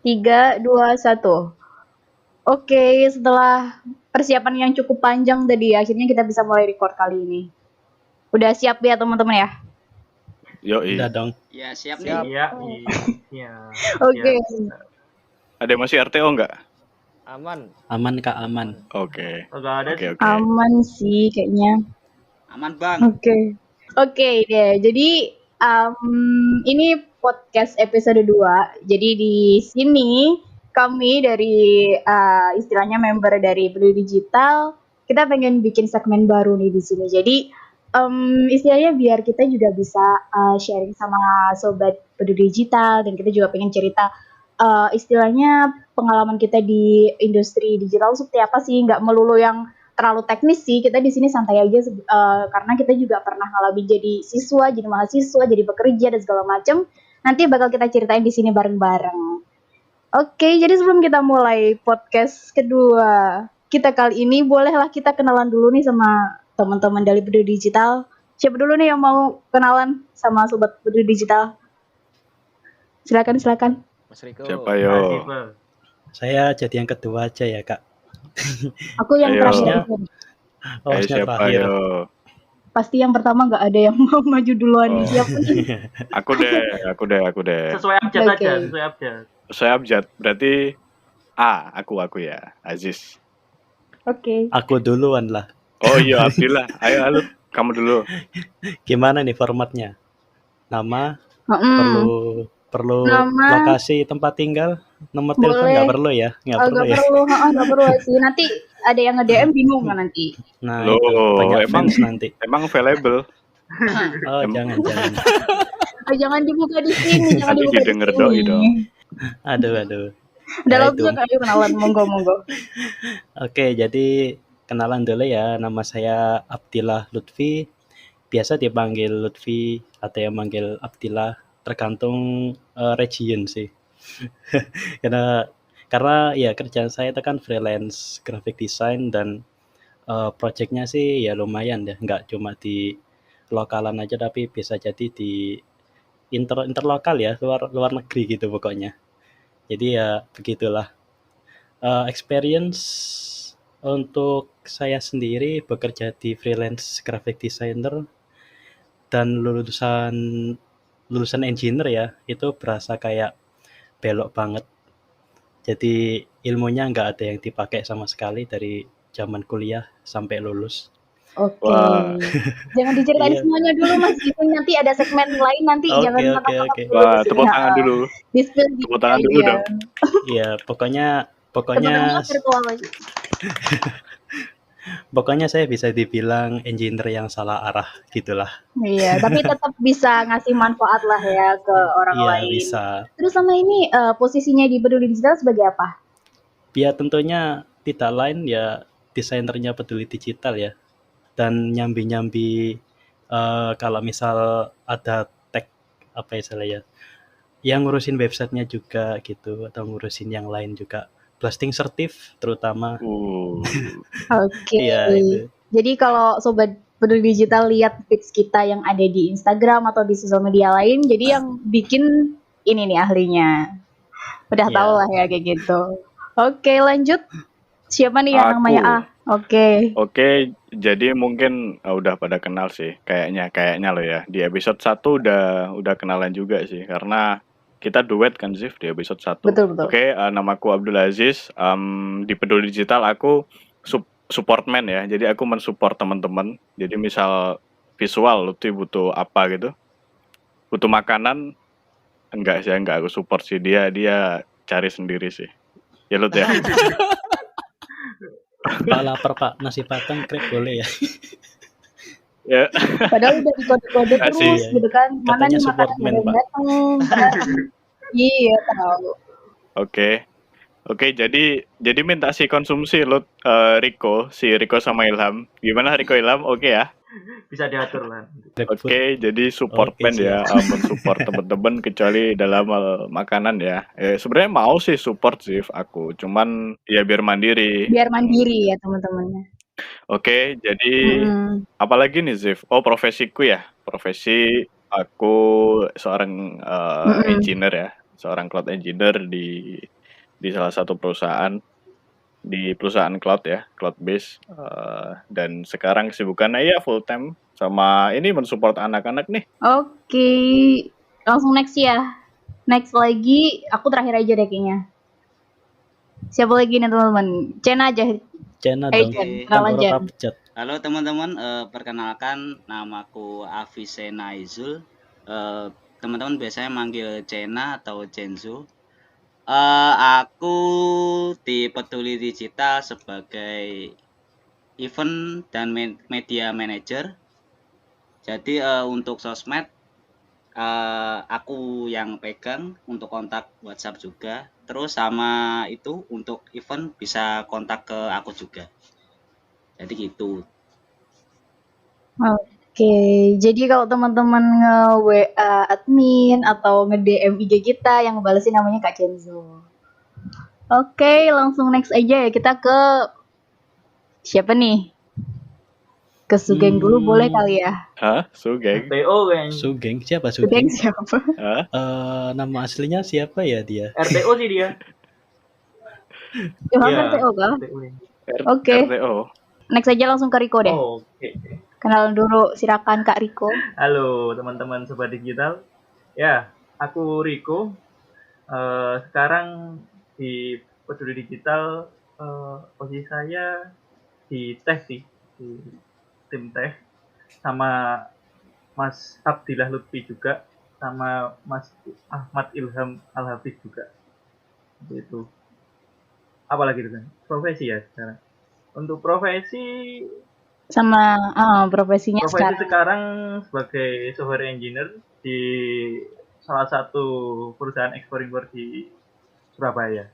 3, 2, 1. Oke, setelah persiapan yang cukup panjang tadi, akhirnya kita bisa mulai record kali ini. Udah siap ya teman-teman ya? Yoi. Udah dong. Ya, siap Siap. nih. Iya. Oke. Ada yang masih RTO nggak? Aman. Aman Kak, aman. Oke. Enggak ada. Oke. Aman sih kayaknya. Aman, Bang. Oke deh. Jadi ini podcast episode 2. Jadi di sini kami dari istilahnya member dari Peduli Digital, kita pengen bikin segmen baru nih di sini. Jadi istilahnya biar kita juga bisa sharing sama sobat Peduli Digital, dan kita juga pengen cerita istilahnya pengalaman kita di industri digital seperti apa sih, nggak melulu yang terlalu teknis sih. Kita di sini santai aja karena kita juga pernah ngalamin jadi siswa, jadi mahasiswa, jadi pekerja dan segala macam. Nanti bakal kita ceritain di sini bareng-bareng. Oke, jadi sebelum kita mulai podcast kedua kita kali ini, bolehlah kita kenalan dulu nih sama teman-teman dari Peduli Digital. Siapa dulu nih yang mau kenalan sama sobat Peduli Digital? Silakan. Mas Riko. Siapa yo? Saya jadi yang kedua aja ya Kak. Aku yang Ayo. terakhir. Hostnya Siapa terakhir. yo? Pasti yang pertama nggak ada yang mau maju duluan. Siapa nih? Aku deh. Sesuai abjad Oke. aja, sesuai abjad. Saya abjad. Berarti aku ya, Aziz. Oke. Aku duluan lah. Oh iya, Abdillah. Ayo halo, kamu dulu. Gimana nih formatnya? Nama, Mm-mm. perlu Nama. lokasi tempat tinggal, nomor telepon Boleh. nggak perlu ya? Nggak perlu ya? Nggak perlu sih. Nanti ada yang nge-DM bingung kan nanti. Nah Loh, itu banyak emang- fans nanti. Emang available? Oh jangan. Jangan dibuka di sini. Jangan Nanti dibuka di didengar sini. doi dong. Aduh. Udah Ya, langsung itu. ayo kenalan. Monggo. Oke, jadi kenalan dulu ya. Nama saya Abdillah Lutfi. Biasa dipanggil Lutfi atau yang manggil Abdillah, tergantung region sih. karena ya kerjaan saya itu kan freelance graphic design, dan projectnya sih ya lumayan ya, nggak cuma di lokalan aja tapi bisa jadi di interlokal ya, luar negeri gitu pokoknya. Jadi ya begitulah. Experience untuk saya sendiri bekerja di freelance graphic designer dan lulusan engineer ya, itu berasa kayak belok banget. Jadi ilmunya nggak ada yang dipakai sama sekali dari zaman kuliah sampai lulus. Oke. Wah. Jangan diceritain Iya. semuanya dulu Mas. Itu nanti ada segmen lain nanti. Oke, Jangan oke. ngakak-ngakak dulu. Wah, di sini. tepuk tangan dulu. Di-spill Tepuk dikit tangan dulu aja. dong. Iya, pokoknya Teman-teman virtual aja. pokoknya saya bisa dibilang engineer yang salah arah gitulah. Iya, tapi tetap bisa ngasih manfaat lah ya ke orang Iya, lain. bisa. Terus sama ini posisinya di Peduli Digital sebagai apa? Ya tentunya tidak lain ya desainernya Peduli Digital ya. Dan nyambi-nyambi kalau misal ada tag apa istilahnya, yang ngurusin websitenya juga gitu, atau ngurusin yang lain juga. Blasting sertif terutama. Oke. Iya itu. Jadi kalau sobat Peduli Digital lihat feeds kita yang ada di Instagram atau di sosial media lain, jadi yang bikin ini nih ahlinya. Udah Iya. tahu lah ya kayak gitu. Oke, lanjut. Siapa nih yang Aku. namanya A? Oke. Jadi mungkin udah pada kenal sih, kayaknya loh ya. Di episode 1 udah kenalan juga sih, karena kita duet kan Zif di episode 1. Betul. Oke, namaku Abdul Aziz. Di Peduli Digital aku supportman ya. Jadi aku mensupport teman-teman. Jadi misal visual Lutfi butuh apa gitu, butuh makanan, enggak aku support sih, dia cari sendiri sih. Ya Lut ya. Pak lapar Pak, nasi padang krep boleh ya? Ya. Padahal udah dikode-kode terus Asik. gitu kan. Mana Katanya nih makanan supportman, yang Pak. datang. Iya, tahu. Oke, jadi minta si konsumsi Lut, Riko sama Ilham. Gimana Riko Ilham? Oke ya? Bisa diatur lah. Oke, jadi supportman Oke, ya, mensupport teman-teman kecuali dalam hal makanan ya. Sebenarnya mau sih support sih aku, cuman ya biar mandiri. Biar mandiri ya teman-temannya. Oke, jadi apalagi nih Zif? Oh, profesiku ya. Profesi aku seorang engineer ya, seorang cloud engineer di di salah satu perusahaan, di perusahaan cloud ya, cloud base. Dan sekarang kesibukannya ya full time sama ini mensupport anak-anak nih. Oke, langsung next ya. Next lagi, aku terakhir aja deh kayaknya. Siapa lagi nih teman-teman? Chen aja. Cena Hey dong. Chen, Oke. kenalan Kan Chen. orang abjad. Halo teman-teman, perkenalkan namaku Afise Naizul. Teman-teman biasanya manggil Cena atau Cenzu. Aku di Peduli Digital sebagai event dan media manager. Jadi untuk sosmed aku yang pegang, untuk kontak WhatsApp juga. Terus sama itu untuk event bisa kontak ke aku juga. Jadi gitu. Oke, jadi kalau teman-teman nge-WA admin atau nge-DM IG kita yang ngebalesin namanya Kak Kenzo. Oke, langsung next aja ya. Kita ke siapa nih? Ke Sugeng dulu boleh kali ya? Hah? Sugeng? RTO kayaknya. Sugeng siapa Sugeng Sugeng? siapa? Hah? Nama aslinya siapa ya dia? RTO sih dia. Ilham Iya, RTO kah? RTO ini. Oke. RTO. Next aja langsung ke Riko deh. Oh, oke. Kenalan dulu, silakan Kak Riko. Halo teman-teman Sobat Digital. Ya, aku Riko. Sekarang di Peduli Digital, posisi saya di teh sih, di tim teh, sama Mas Abdillah Lutfi juga, sama Mas Ahmad Ilham Al-Hafiz juga. Itu. Apalagi itu kan? Profesi ya sekarang. Untuk profesi Sama profesinya Profesi sekarang. sekarang sebagai software engineer di salah satu perusahaan ekspor impor di Surabaya.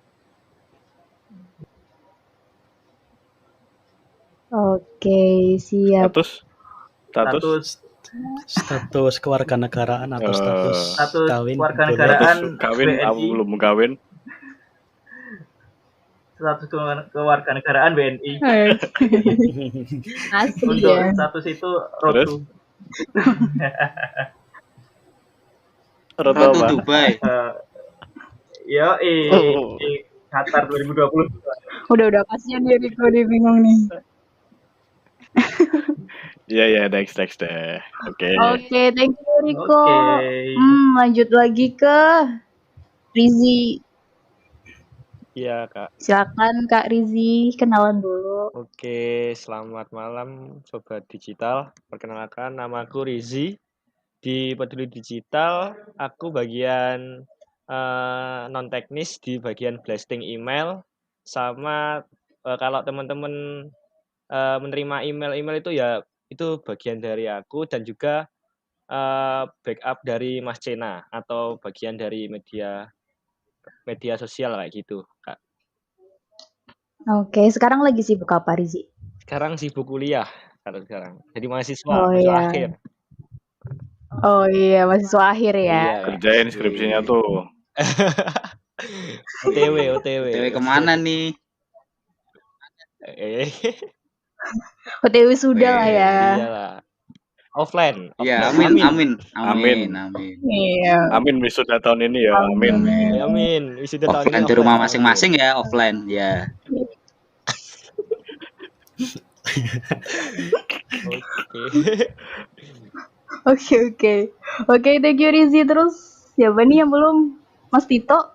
Oke, siap. Status kewarganegaraan atau status kawin? Kewarganegaraan Kawin, aku BNI. belum kawin. Status kewarganegaraan BNI. Asli Untuk ya. status itu rotu. Rotu apa? Dubai. Qatar 2020. Udah kasihan dia Riko, dia bingung nih. Iya, next deh. Oke. Oke, thank you Riko. Oke. Lanjut lagi ke Rizi. Iya, Kak. Silakan Kak Rizi, kenalan dulu. Oke, selamat malam Sobat Digital. Perkenalkan, namaku Rizi. Di Peduli Digital, aku bagian non-teknis di bagian blasting email. Sama kalau teman-teman menerima email itu ya, itu bagian dari aku. Dan juga backup dari Mas Cena, atau bagian dari media sosial kayak gitu, Kak. Oke, sekarang lagi sibuk apa Rizi? Sekarang sibuk kuliah sekarang. Jadi mahasiswa akhir. Oh iya, mahasiswa akhir ya. Iya. Kerjain skripsinya tuh. OTW. OTW kemana nih? OTW sudah lah ya. Iyalah. Offline. Ya, amin. Iya. Amin wisuda tahun ini ya. Amin. Wisuda tahun ini Offline di rumah masing-masing ya, offline ya. Oke, thank you Rizi. Terus siapa nih yang belum? Mas Tito?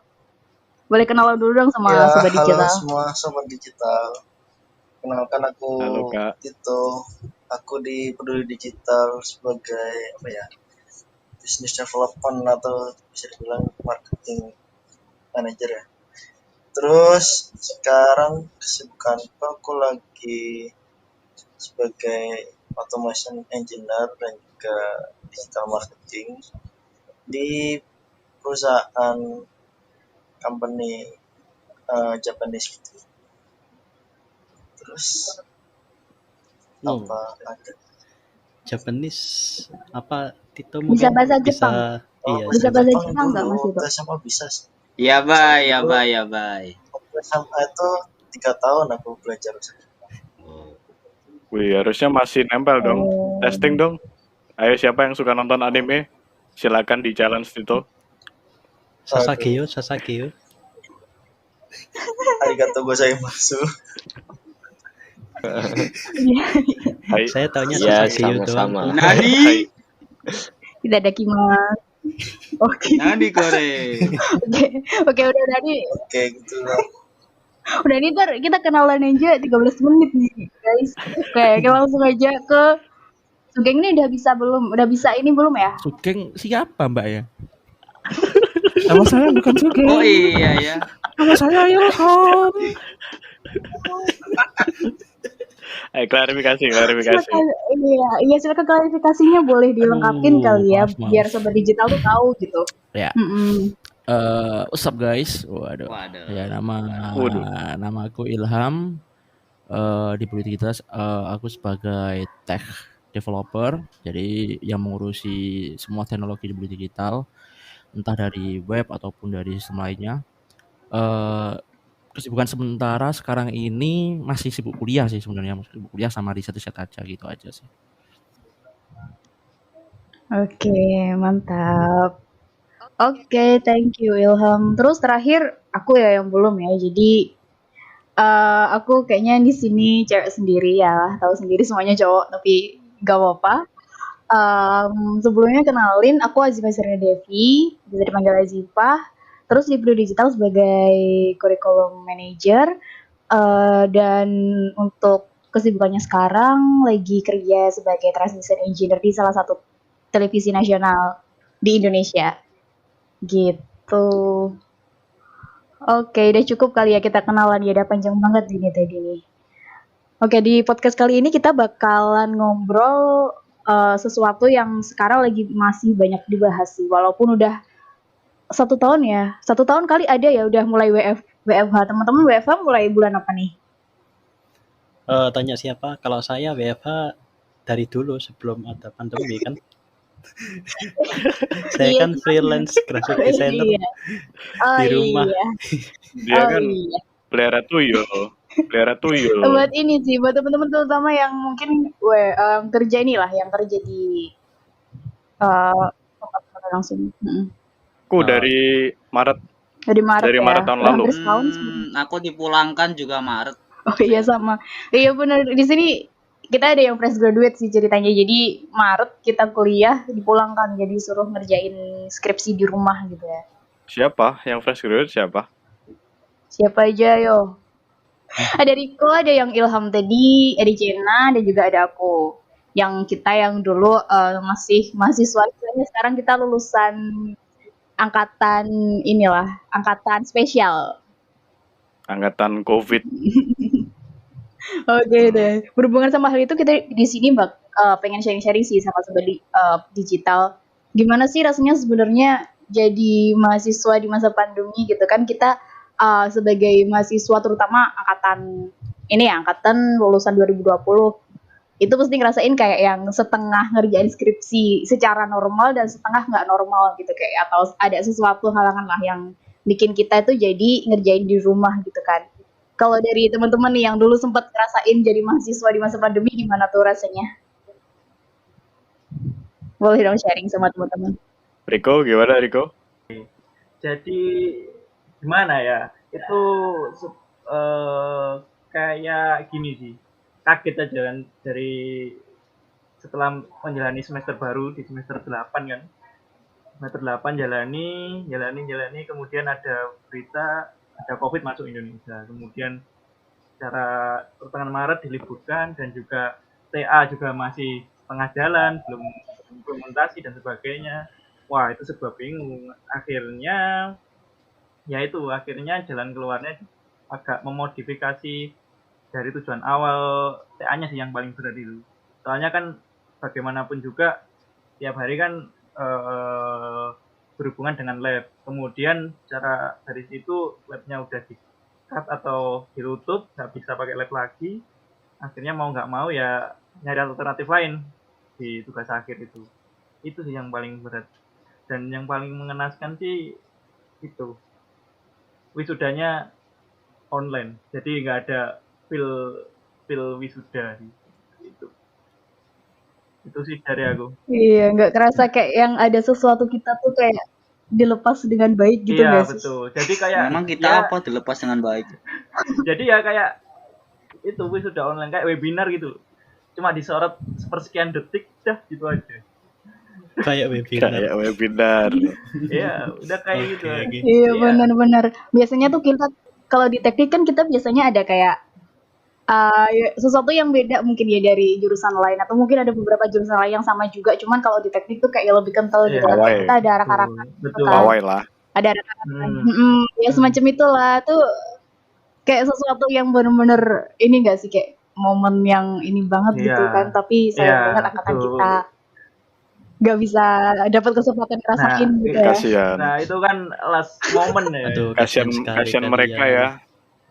Boleh kenalan dulu dong sama Sobat Digital. Halo semua Sobat Digital. Kenalkan aku Tito. Aku di Peduli Digital sebagai business development atau bisa dibilang marketing manager ya. Terus sekarang kesibukanku aku lagi sebagai automation engineer dan juga digital marketing di perusahaan company Japanese gitu. Terus apa ada Japanese apa Tito mungkin bisa bahasa Jepang. Bisa bahasa Jepang nggak Mas Tito? SMA bisa sih. Ya bye. SMA itu 3 tahun aku belajar. Wih, harusnya masih nempel dong. Testing dong. Ayo, siapa yang suka nonton anime? Silakan di challenge Tito. Sasageo. Arigatou gozaimasu. Iya, Hai. Saya taunya Iya, Susageyo doang. sama-sama. Nani, Hai. tidak ada kimas. Oke, Nani kore. oke, udah Nani, Oke, gitu lah. udah nih ntar kita kenalan aja 13 menit nih guys. Oke, kita langsung aja ke Sugeng ini udah bisa belum? Udah bisa ini belum ya? Sugeng siapa mbak ya? Nama saya bukan Sugeng. Oh iya ya. Nama saya Ilham. Klarifikasi. Silakan, iya silakan klarifikasinya boleh dilengkapin kali ya, Maaf. biar sobat digital tuh tahu gitu. Ya. Mm-mm. What's up guys? Waduh. Waduh. Ya Waduh. nama aku Ilham. Di Produktivitas aku sebagai tech developer. Jadi yang mengurusi semua teknologi di Bulu Digital, entah dari web ataupun dari sistem lainnya. Kesibukan sementara sekarang ini masih sibuk kuliah sih sebenarnya, sibuk kuliah sama riset-riset aja gitu aja sih. Oke, mantap. Oke, thank you Ilham. Terus terakhir aku ya yang belum ya. Jadi aku kayaknya di sini cewek sendiri ya, tahu sendiri semuanya cowok, tapi gak apa-apa. Sebelumnya kenalin, aku Azifah Sirina Devi, bisa dipanggil Azifah. Terus di Bulu Digital sebagai curriculum manager. Dan untuk kesibukannya sekarang lagi kerja sebagai transition engineer di salah satu televisi nasional di Indonesia. Gitu. Oke, udah cukup kali ya kita kenalan ya, udah panjang banget gini tadi nih. Oke, di podcast kali ini kita bakalan ngobrol sesuatu yang sekarang lagi masih banyak dibahas sih, walaupun udah 1 tahun ya, 1 tahun kali ada ya udah mulai WFH. Teman-teman WFH mulai bulan apa nih? Tanya siapa? Kalau saya WFH dari dulu sebelum ada pandemi kan. Saya Iya, kan freelance graphic designer iya. Oh di rumah. iya. Dia Oh kan iya. pelihara tuyul. Buat ini sih, buat teman-teman terutama yang mungkin kerja inilah, yang kerja di tempat langsung. Ku dari Maret Dari Maret Dari ya. Maret tahun Udah lalu. hampir setahun sebenarnya. Aku dipulangkan juga Maret. Oh iya sama. Iya benar. Di sini kita ada yang fresh graduate sih ceritanya. Jadi Maret kita kuliah dipulangkan, jadi suruh ngerjain skripsi di rumah gitu ya. Siapa yang fresh graduate siapa? Siapa aja yo? Ada Riko, ada yang Ilham tadi, ada Jena, dan juga ada aku. Yang kita yang dulu masih mahasiswa, sekarang kita lulusan angkatan inilah, angkatan spesial. Angkatan COVID. Oke deh. Berhubungan sama hal itu kita di sini pengen sharing-sharing sih sama sobat digital. Gimana sih rasanya sebenarnya jadi mahasiswa di masa pandemi gitu kan, kita sebagai mahasiswa terutama angkatan ini ya, angkatan lulusan 2020 itu pasti ngerasain kayak yang setengah ngerjain skripsi secara normal dan setengah nggak normal gitu, kayak atau ada sesuatu halangan lah yang bikin kita itu jadi ngerjain di rumah gitu kan. Kalau dari teman-teman nih yang dulu sempat ngerasain jadi mahasiswa di masa pandemi, gimana tuh rasanya? Boleh dong sharing sama teman-teman. Riko, gimana Riko? Jadi gimana ya? Itu kayak gini sih. Kaget aja kan dari setelah menjalani semester baru di semester 8 kan. Semester 8 jalani, kemudian ada berita ada COVID masuk Indonesia. Kemudian secara pertengahan Maret diliburkan dan juga TA juga masih setengah jalan, belum implementasi dan sebagainya. Wah, itu sebuah bingung. Akhirnya jalan keluarnya agak memodifikasi dari tujuan awal TA-nya sih yang paling berat itu. Soalnya kan bagaimanapun juga tiap hari kan berhubungan dengan lab. Kemudian cara dari situ labnya udah di cut atau ditutup, nggak bisa pakai lab lagi. Akhirnya mau nggak mau ya nyari alternatif lain di tugas akhir itu. Itu sih yang paling berat. Dan yang paling mengenaskan sih itu wisudanya online. Jadi nggak ada feel wisuda sih. Itu sih dari aku. Iya, nggak kerasa kayak yang ada sesuatu kita tuh kayak dilepas dengan baik gitu Iya nggak sih? betul. Jadi kayak Memang kita ya, apa dilepas dengan baik. jadi ya kayak itu wisuda online kayak webinar gitu. Cuma disorot sepersekian detik dah gitu aja. Kayak webinar. Kayak webinar. Iya, udah kayak Oke, gitu. oke. Iya, Iya. benar-benar. Biasanya tuh kita kalau di teknik kan kita biasanya ada kayak sesuatu yang beda mungkin ya dari jurusan lain, atau mungkin ada beberapa jurusan lain yang sama juga, cuman kalau di teknik tuh kayak lebih kental gitu Iya. kan. Pawai. Kita ada arak-arakan gitu Betul. kan. Pawai lah. Ada arak-arakan. Hmm. Ya semacam itulah tuh, kayak sesuatu yang bener-bener ini gak sih, kayak momen yang ini banget gitu Iya. kan, tapi sayang Iya, banget angkatan betul. kita gak bisa dapat kesempatan ngerasain Nah, gitu ya. Kasihan. Nah, itu kan last moment ya. Aduh, Kasihan kasihan sekali kasihan mereka ya.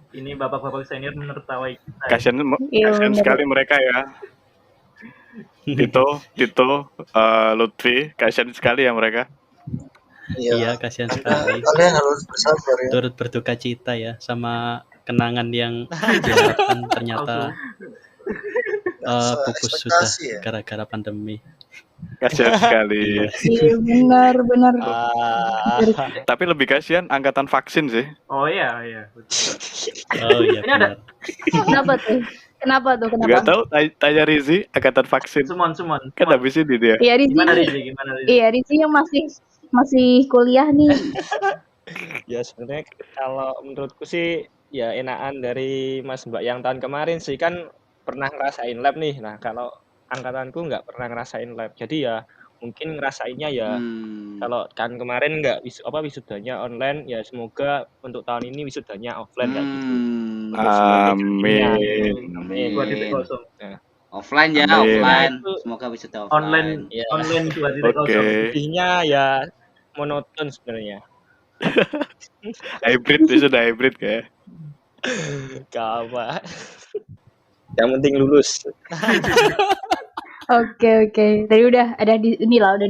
Ini bapak-bapak senior menertawai kita. Ya. Kasihan Iya, kasihan bener. sekali mereka ya. Tito, Lutfi, kasihan sekali ya mereka. Iya, kasihan sekali. Kalian harus bersabar ya. Turut berduka cita ya sama kenangan yang diharapkan ternyata pupus sudah Ekspektasi ya. gara-gara pandemi. Kasihan sekali. Iya, benar-benar. Tapi lebih kasihan angkatan vaksin sih. Oh iya, iya. Betul. Oh iya Ini ada- benar. Kenapa tuh? Kenapa? Gak tahu, tanya Rizi angkatan vaksin. Sumon. Kan habis ini dia. Iya, Rizi. Gimana Rizi? Iya, Rizi yang masih kuliah nih. Ya sebenarnya kalau menurutku sih ya enakan dari Mas Mbak yang tahun kemarin sih, kan pernah ngerasain lab nih. Nah kalau angkatanku nggak pernah ngerasain lab, jadi ya mungkin ngerasainnya ya kalau kan kemarin nggak wisudanya online, ya semoga untuk tahun ini wisudanya offline kayak gitu. Amin. 2.0. Offline ya, Amin. offline. Itu Semoga wisuda Online offline. Ya. online 2.0. Oke. Sedihnya ya monoton sebenarnya. Hybrid itu sudah hybrid kayak. Gak apa. Yang penting lulus. Oke. Tadi udah ada udah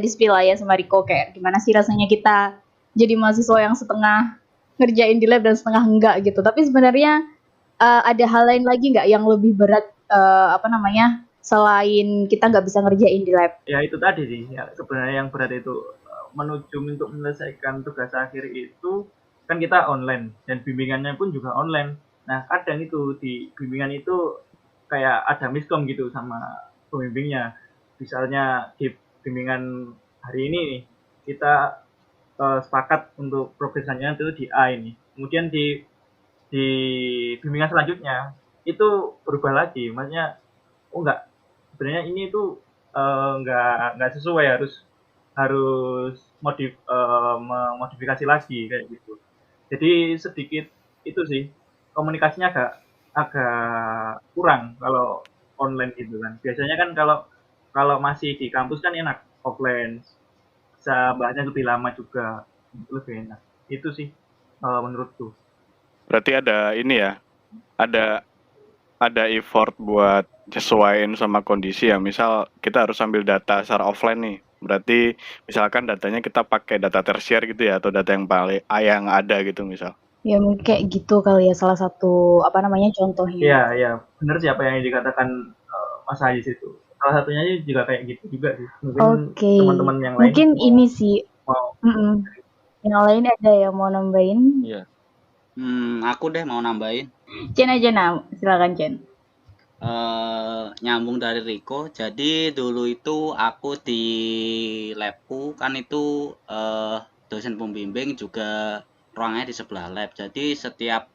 di spill lah ya sama Riko, kayak gimana sih rasanya kita jadi mahasiswa yang setengah ngerjain di lab dan setengah enggak gitu. Tapi sebenarnya ada hal lain lagi nggak yang lebih berat selain kita nggak bisa ngerjain di lab? Ya itu tadi sih. Ya, sebenarnya yang berat itu menuju untuk menyelesaikan tugas akhir itu kan kita online dan bimbingannya pun juga online. Nah kadang itu di bimbingan itu kayak ada miskom gitu sama pembimbingnya. Misalnya di bimbingan hari ini nih, kita sepakat untuk progresannya itu di A ini. Kemudian di bimbingan selanjutnya itu berubah lagi. Maksudnya enggak, sebenarnya ini tuh enggak sesuai, harus memodifikasi lagi kayak gitu. Jadi sedikit itu sih komunikasinya agak kurang kalau online gitu kan. Biasanya kan kalau masih di kampus kan enak, offline bisa bahasnya lebih lama juga, lebih enak. Itu sih menurutku. Berarti ada ini ya. Ada effort buat sesuaiin sama kondisi ya. Misal kita harus ambil data secara offline nih. Berarti misalkan datanya kita pakai data tersier gitu ya, atau data yang paling yang ada gitu misal. Ya mungkin kayak gitu kali ya, salah satu contohnya. Iya, benar sih apa yang dikatakan Mas Ayis itu. Salah satunya juga kayak gitu juga sih. Mungkin Oke. teman-teman yang lain Mungkin ini sih. mau Yang lain ada yang mau nambahin? Iya. Aku deh mau nambahin. Chen aja silakan Chen. Nyambung dari Riko. Jadi dulu itu aku di labku kan itu dosen pembimbing juga ruangnya di sebelah lab. Jadi setiap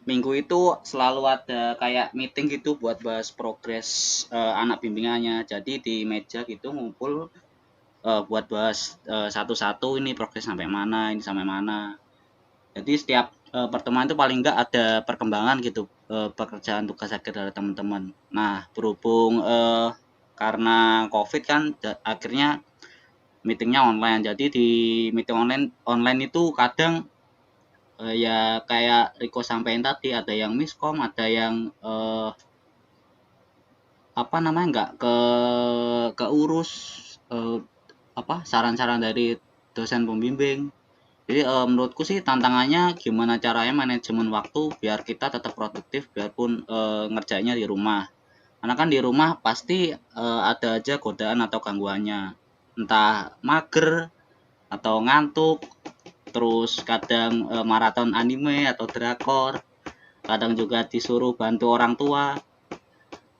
minggu itu selalu ada kayak meeting gitu buat bahas progres anak bimbingannya. Jadi di meja gitu ngumpul buat bahas satu-satu ini progres sampai mana, ini sampai mana. Jadi setiap pertemuan itu paling enggak ada perkembangan gitu, pekerjaan tugas akhir dari teman-teman. Nah berhubung karena COVID kan akhirnya meetingnya online. Jadi di meeting online itu kadang ya kayak Riko sampaikan tadi, ada yang miskom, ada yang nggak keurus saran-saran dari dosen pembimbing. Jadi menurutku sih tantangannya gimana caranya manajemen waktu biar kita tetap produktif biarpun ngerjainnya di rumah. Karena kan di rumah pasti ada aja godaan atau gangguannya. Entah mager, atau ngantuk, terus kadang maraton anime atau drakor, kadang juga disuruh bantu orang tua.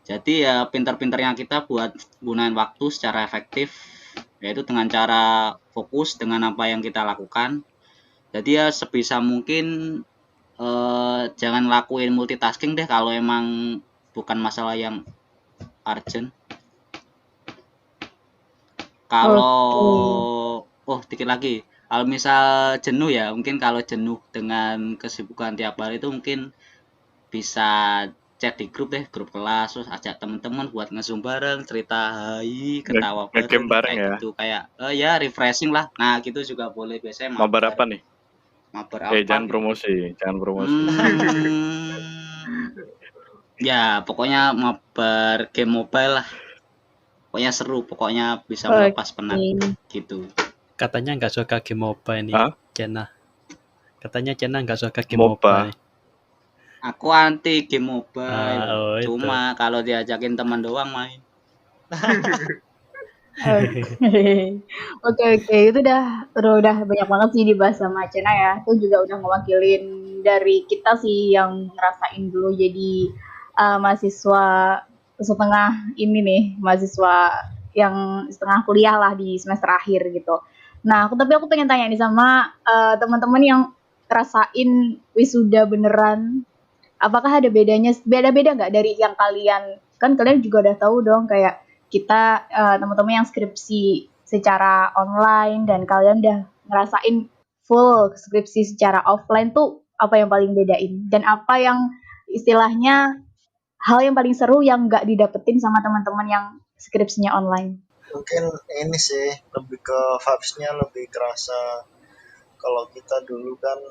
Jadi ya pintar-pintarnya kita buat gunain waktu secara efektif, yaitu dengan cara fokus dengan apa yang kita lakukan. Jadi ya sebisa mungkin jangan lakuin multitasking deh kalau emang bukan masalah yang urgent. Kalau dikit lagi, kalau misal jenuh ya, mungkin kalau jenuh dengan kesibukan tiap hari itu mungkin bisa chat di grup deh, grup kelas, terus ajak temen-temen buat nge-zoom bareng, cerita hai, ketawa Nge-game bareng kayak ya. gitu, kayak ya refreshing lah. Nah gitu juga boleh, biasanya Mabar apa nih? mabar apa Jangan gitu. promosi. Ya pokoknya mabar game mobile lah, pokoknya seru, pokoknya bisa melepas penat gitu. Katanya nggak suka game MOBA ini, Hah? Cena. Katanya Cena nggak suka game MOBA. MOBA. Aku anti game mobile, Itu. cuma kalau diajakin teman doang main. Oke, itu udah banyak banget sih dibahas sama Cena ya. Itu juga udah mewakilin dari kita sih yang ngerasain dulu jadi mahasiswa setengah ini nih, mahasiswa yang setengah kuliah lah di semester akhir gitu. Nah, tapi aku pengen tanya nih sama teman-teman yang ngerasain wisuda beneran. Apakah ada beda-beda nggak dari yang kalian, kan kalian juga udah tahu dong kayak kita teman-teman yang skripsi secara online dan kalian udah ngerasain full skripsi secara offline tuh apa yang paling bedain dan apa yang istilahnya hal yang paling seru yang nggak didapetin sama teman-teman yang skripsinya online? Mungkin ini sih lebih ke vibes-nya lebih kerasa. Kalau kita dulu kan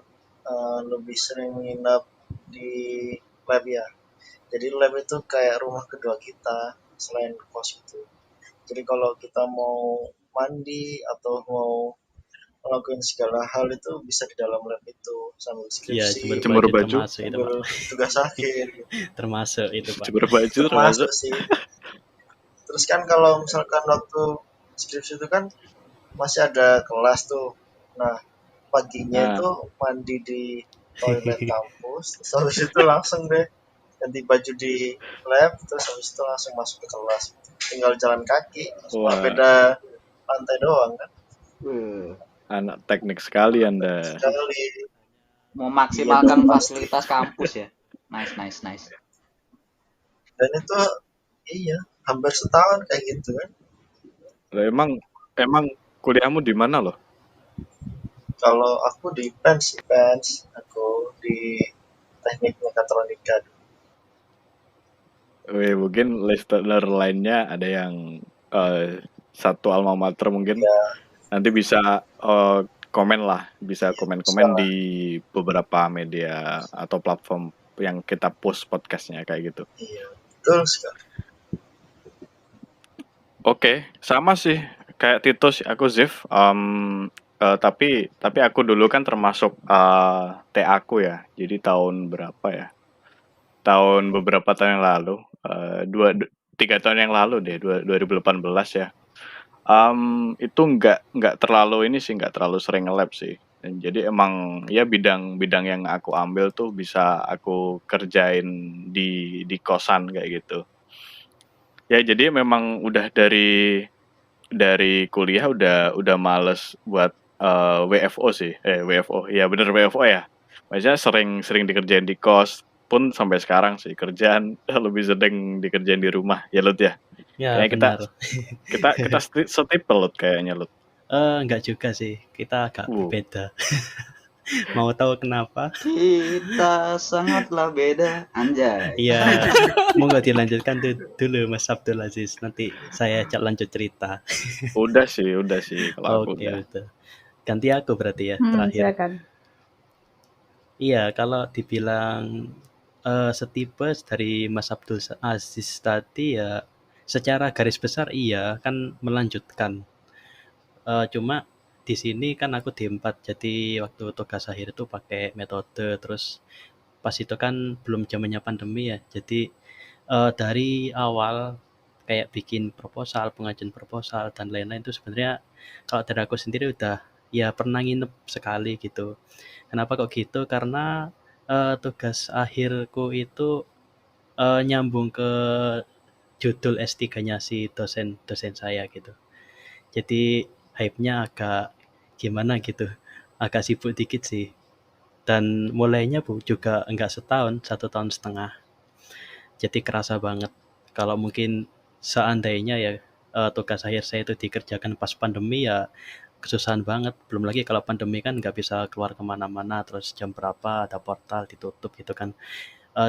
lebih sering nginep di lab ya. Jadi lab itu kayak rumah kedua kita selain kos itu. Jadi kalau kita mau mandi atau mau ngelakuin segala hal itu bisa di dalam lab itu sambil Iya, skripsi, jemur baju. termasuk itu, Pak. sambil tugas akhir. Termasuk itu, Pak. Jemur baju termasuk. Termasuk sih. Terus kan kalau misalkan waktu skripsi itu kan masih ada kelas tuh. Nah, paginya itu mandi di toilet kampus, terus habis itu langsung deh ganti baju di lab, terus habis itu langsung masuk ke kelas. Tinggal jalan kaki, cuma Wah. beda lantai doang kan. Anak teknik sekali Anda. Sekali. Memaksimalkan fasilitas kampus ya. Nice. Dan itu iya, hampir setahun kayak gitu kan. Lah, emang kuliahmu di mana loh? Kalau aku di PENS, aku di teknik mekatronika. Mungkin listener lainnya ada yang satu alma mater mungkin nanti bisa komen lah, bisa komen-komen di beberapa media atau platform yang kita post podcastnya kayak gitu. Iya, betul sekali. Oke, sama sih kayak Tito sih, aku Zif. Tapi aku dulu kan termasuk TA aku ya. Jadi tahun berapa ya? Tahun beberapa tahun yang lalu, 3 tahun yang lalu deh, 2018 ya. Itu nggak terlalu ini sih, nggak terlalu sering nge-lab sih. Dan jadi emang ya bidang yang aku ambil tuh bisa aku kerjain di kosan kayak gitu. Ya jadi memang udah dari kuliah udah males buat WFO sih. WFO. Ya bener WFO ya. Maksudnya sering dikerjain di kos pun sampai sekarang sih kerjaan lebih sering dikerjain di rumah ya Lut ya. Ya, Kayaknya kita setipe Lut kayaknya Lut. Enggak juga sih, kita agak berbeda. Mau tahu kenapa? Kita sangatlah beda, anjay. Iya, mau nggak dilanjutkan dulu Mas Abdul Aziz, nanti saya lanjut cerita. Udah sih kalau aku udah. Betul. Ganti aku berarti ya terakhir. Silakan. Iya, kalau dibilang setipe dari Mas Abdul Aziz tadi ya secara garis besar iya kan melanjutkan. Cuma di sini kan aku D4, jadi waktu tugas akhir itu pakai metode, terus pas itu kan belum zamannya pandemi ya, jadi dari awal kayak bikin proposal, pengajuan proposal dan lain-lain itu sebenarnya kalau dari aku sendiri udah ya pernah nginep sekali gitu. Kenapa kok gitu? Karena tugas akhirku itu nyambung ke judul S3-nya si dosen saya gitu. Jadi hype-nya agak gimana gitu, agak sibuk dikit sih. Dan mulainya juga enggak setahun, 1,5 tahun. Jadi kerasa banget. Kalau mungkin seandainya ya tugas akhir saya itu dikerjakan pas pandemi ya kesusahan banget. Belum lagi kalau pandemi kan nggak bisa keluar kemana-mana, terus jam berapa ada portal ditutup gitu kan.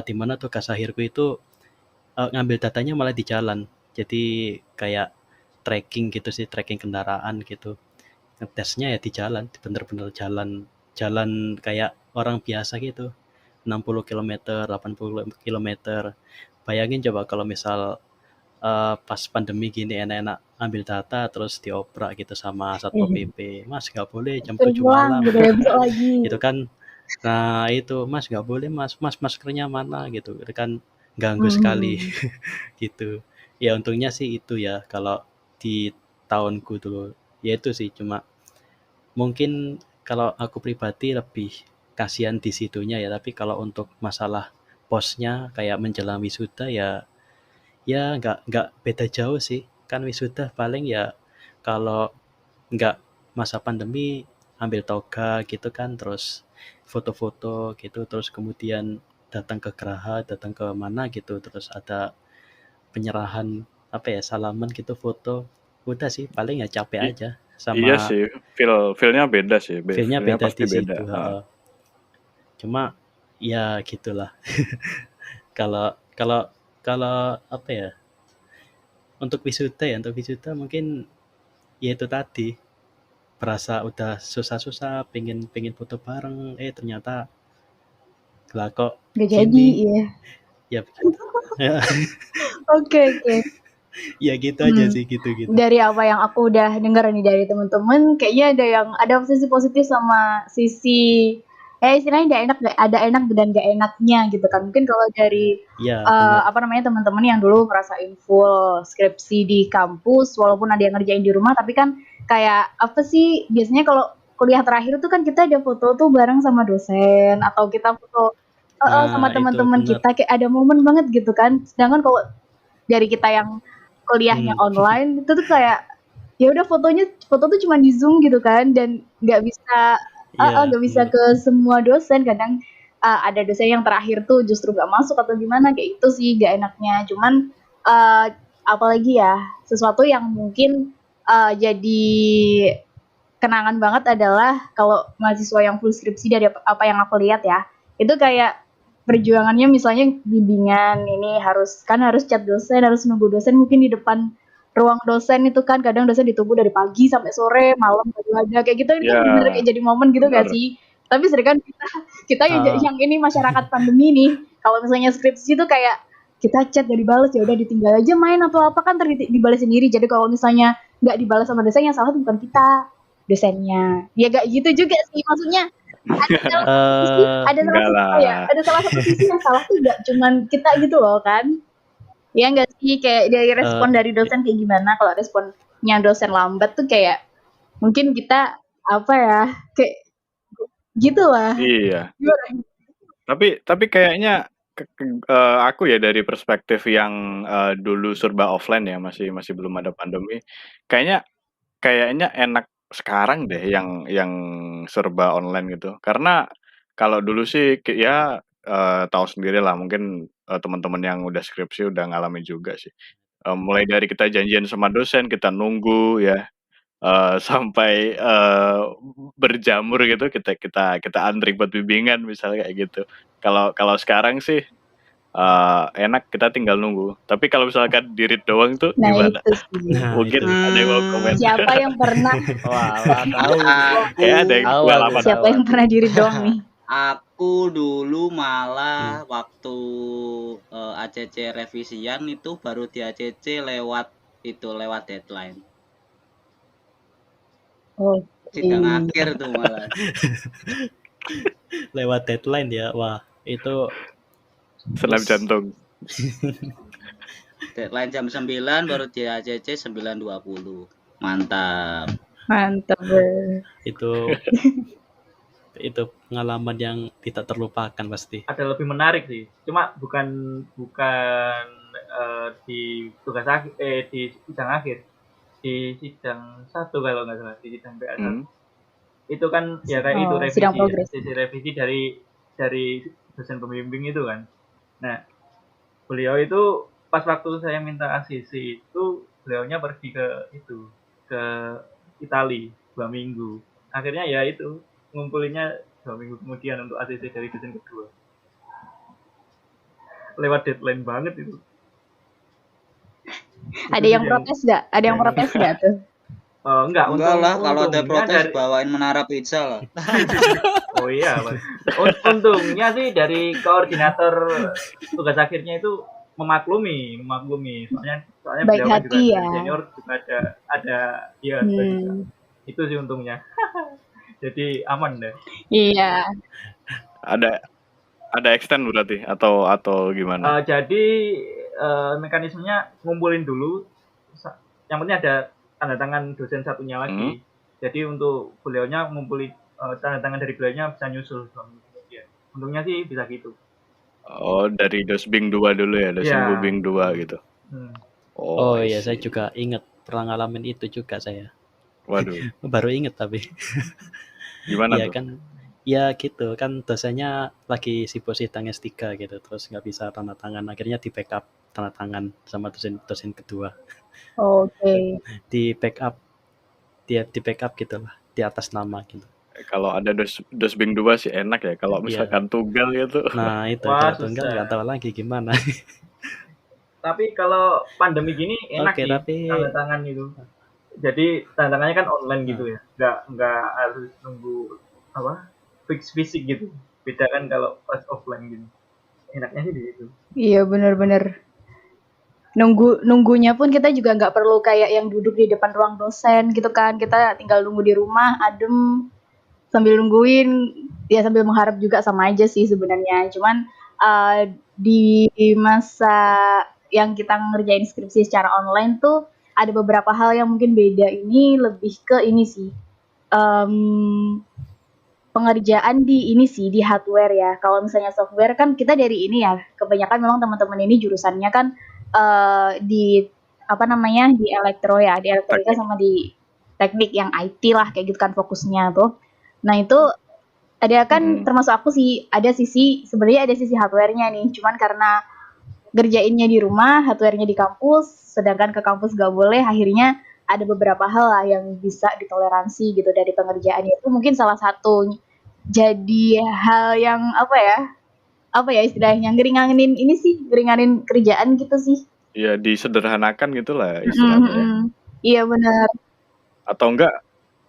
Dimana tugas akhirku itu ngambil datanya malah di jalan. Jadi kayak tracking gitu sih, tracking kendaraan gitu. Ngetesnya ya di jalan, bener-bener jalan kayak orang biasa gitu. 60 km, 80 km. Bayangin coba kalau misal pas pandemi gini enak-enak ambil data terus diobrak gitu sama Satpol PP. Mas nggak boleh jam Suruh 7 pulang malam. gitu ya, besok lagi. Itu kan, nah itu Mas nggak boleh Mas maskernya mana gitu. Itu kan ganggu sekali gitu. Ya untungnya sih itu ya kalau di tahunku dulu. Ya itu sih cuma mungkin kalau aku pribadi lebih kasihan di situnya ya, tapi kalau untuk masalah posnya kayak menjelang wisuda ya nggak beda jauh sih. Kan wisuda paling ya kalau nggak masa pandemi ambil toga gitu kan, terus foto-foto gitu, terus kemudian datang ke Geraha, datang ke mana gitu, terus ada penyerahan apa ya, salaman gitu, foto. Udah sih paling ya capek I- aja Iya sama sih, feel-nya beda sih, feel-nya feel-nya beda pasti di beda. situ. Cuma ya gitulah. Kalau kalau kalau apa ya, untuk wisuda mungkin ya itu tadi berasa udah susah-susah pengen pengen foto bareng, ternyata lah kok Gak jadi, gini, ya. ya begitu. Oke. Ya gitu aja sih, gitu. Dari apa yang aku udah denger nih dari temen-temen, kayaknya ada sisi positif sama sisi istilahnya ada enak dan gak enaknya gitu kan. Mungkin kalau dari Iya benar. teman-teman yang dulu ngerasain full skripsi di kampus walaupun ada yang ngerjain di rumah, tapi kan kayak apa sih biasanya kalau kuliah terakhir tuh kan kita ada foto tuh bareng sama dosen atau kita foto sama Nah itu teman-teman benar. kita, kayak ada momen banget gitu kan. Sedangkan kalau dari kita yang kuliahnya online itu tuh kayak ya udah foto tuh cuma di Zoom gitu kan, dan nggak bisa Iya nggak bisa benar. ke semua dosen. Kadang ada dosen yang terakhir tuh justru nggak masuk atau gimana, kayak itu sih gak enaknya. Cuman apalagi ya, sesuatu yang mungkin jadi kenangan banget adalah kalau mahasiswa yang full skripsi, dari apa yang aku lihat ya, itu kayak perjuangannya misalnya bimbingan ini harus chat dosen, harus nunggu dosen mungkin di depan ruang dosen itu kan, kadang dosen ditunggu dari pagi sampai sore, malam baru ada, kayak gitu. Ini kan Ya, bener kayak jadi momen gitu gak benar. sih? Tapi sedangkan kita yang ini masyarakat pandemi nih, kalau misalnya skripsi itu kayak kita chat gak dibalas, ya udah ditinggal aja main atau apa kan, dibalas sendiri. Jadi kalau misalnya nggak dibalas sama dosen, yang salah bukan kita, dosennya. Ya gak gitu juga sih, maksudnya Enggak lah. ada salah satu sisi yang salah tuh gak cuman kita gitu loh kan. Ya enggak sih, kayak dari respon dari dosen kayak gimana. Kalau responnya dosen lambat tuh kayak mungkin kita apa ya, kayak gitu lah. Iya. Gimana? Tapi kayaknya aku ya dari perspektif yang dulu serba offline ya, masih belum ada pandemi. Kayaknya enak sekarang deh yang serba online gitu. Karena kalau dulu sih ya tahu sendirilah, mungkin teman-teman yang udah skripsi udah ngalamin juga sih. Mulai dari kita janjian sama dosen, kita nunggu ya, sampai berjamur gitu, kita antri buat bimbingan misalnya kayak gitu. Kalau sekarang sih enak, kita tinggal nunggu. Tapi kalau misalkan di-read doang tuh Nah gimana? itu sih. Mungkin ada yang mau komen. Siapa yang pernah Wah, tahu. Kayak ada yang Tahu pengalaman. aku. siapa yang pernah diri doang nih? Aku dulu malah waktu ACC revisian itu baru di ACC lewat deadline. Sidang akhir tuh malah. Lewat deadline ya, wah itu Senam jantung. Deadline jam 9 baru di ACC 9.20. Mantap. Mantap. Itu itu pengalaman yang tidak terlupakan pasti. Ada lebih menarik sih. Cuma bukan di tugas akhir, di sidang akhir, di sidang 1 kalau nggak salah, di sidang PA1. Itu kan ya kayak itu Sidang revisi, progres. sesi revisi dari dosen pembimbing itu kan. Nah, beliau itu pas waktu saya minta ACC itu beliaunya pergi ke Itali 2 minggu. Akhirnya ya itu ngumpulinnya 2 minggu kemudian untuk ACC dari dosen kedua. Lewat deadline banget itu. Ada yang protes nggak? Ada yang protes nggak tuh? Enggak lah, kalau ada untungnya protes bawain menara pizza lah. Oh iya, Mas. Untungnya sih dari koordinator tugas akhirnya itu memaklumi. Soalnya Baik beliau kan hati juga ya. senior, juga ada ya itu sih untungnya. Jadi aman deh. Iya. Ada extend berarti atau gimana? Jadi mekanismenya ngumpulin dulu. Yang penting ada tanda tangan dosen satunya lagi. Jadi untuk beliaunya ngumpulin tanda tangan dari beliaunya bisa nyusul kemudian. Untungnya sih bisa gitu. Oh, dari Dosbing 2 dulu ya, dosen Iya. Bubing 2 gitu. Oh I iya, saya see. juga ingat pernah ngalamin itu juga saya. Waduh, Baru inget tapi. gimana Ya tuh? kan, ya gitu kan dosennya lagi sibuk sidang S3 gitu, terus nggak bisa tanda tangan, akhirnya di backup tanda tangan sama dosen kedua. Oke. Di backup gitu lah, di atas nama gitu. Kalau ada Dosbing 2 sih enak ya. Kalau misalkan tunggal gitu. Nah itu Wah, kalau tunggal susah. nggak tahu lagi gimana. Tapi kalau pandemi gini enak Oke, sih tapi tanda tangan itu. Jadi tanda tangannya kan online gitu ya. Nggak harus nunggu fix fisik gitu. Beda kan kalau pas offline gitu. Enaknya sih di situ. Iya benar-benar. Nunggunya pun kita juga nggak perlu kayak yang duduk di depan ruang dosen gitu kan. Kita tinggal nunggu di rumah adem sambil nungguin, ya sambil mengharap juga sama aja sih sebenarnya. Cuman di masa yang kita ngerjain skripsi secara online tuh ada beberapa hal yang mungkin beda. Ini lebih ke ini sih. Pengerjaan di hardware ya. Kalau misalnya software kan kita dari ini ya, kebanyakan memang teman-teman ini jurusannya kan di elektro ya, di elektronika sama di teknik yang IT lah kayak gitu kan fokusnya tuh. Nah itu ada kan termasuk aku sih sebenarnya ada sisi hardware-nya nih, cuman karena ngerjainnya di rumah, hardware-nya di kampus, sedangkan ke kampus gak boleh, akhirnya ada beberapa hal lah yang bisa ditoleransi gitu dari pengerjaannya. Itu mungkin salah satu jadi hal yang istilahnya ngeringanin kerjaan gitu sih. Iya, disederhanakan gitulah istilahnya. Iya benar.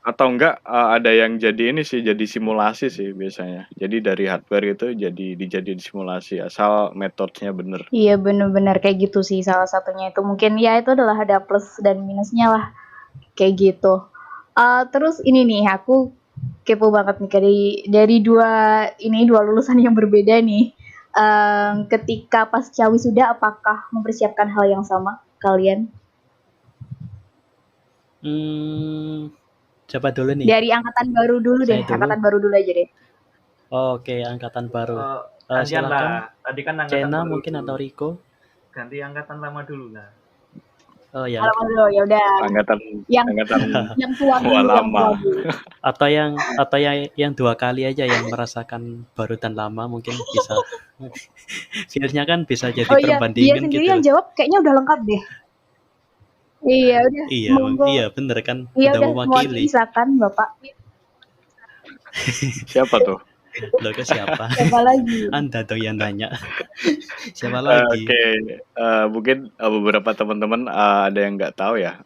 Atau enggak ada yang jadi ini sih, jadi simulasi sih biasanya. Jadi dari hardware itu dijadiin simulasi asal metodenya bener. Iya benar-benar kayak gitu sih, salah satunya itu mungkin ya itu adalah ada plus dan minusnya lah kayak gitu. Terus ini nih aku kepo banget nih dari dua lulusan yang berbeda nih. Ketika pasca wisuda apakah mempersiapkan hal yang sama kalian? Siapa dulu nih? Dari angkatan baru dulu deh. Angkatan baru dulu aja deh. Oke, angkatan baru. Gantian Silakan. lah. Tadi kan angkatan Cena baru mungkin dulu. atau Riko? Ganti angkatan lama dulu lah. Oh ya. Lama dulu ya udah. Angkatan yang tua dulu. lama. Atau yang 2 kali aja yang merasakan baru dan lama mungkin bisa. Feelnya kan bisa jadi perbandingan dia sendiri gitu. Yang jawab kayaknya udah lengkap deh. Iya udah. Iya bener kan. Iya udah mewakili. Silakan Bapak. Siapa tuh? Loh ke siapa? Siapa lagi? Anda dong yang nanya. Siapa lagi? Oke, mungkin beberapa teman-teman ada yang nggak tahu ya.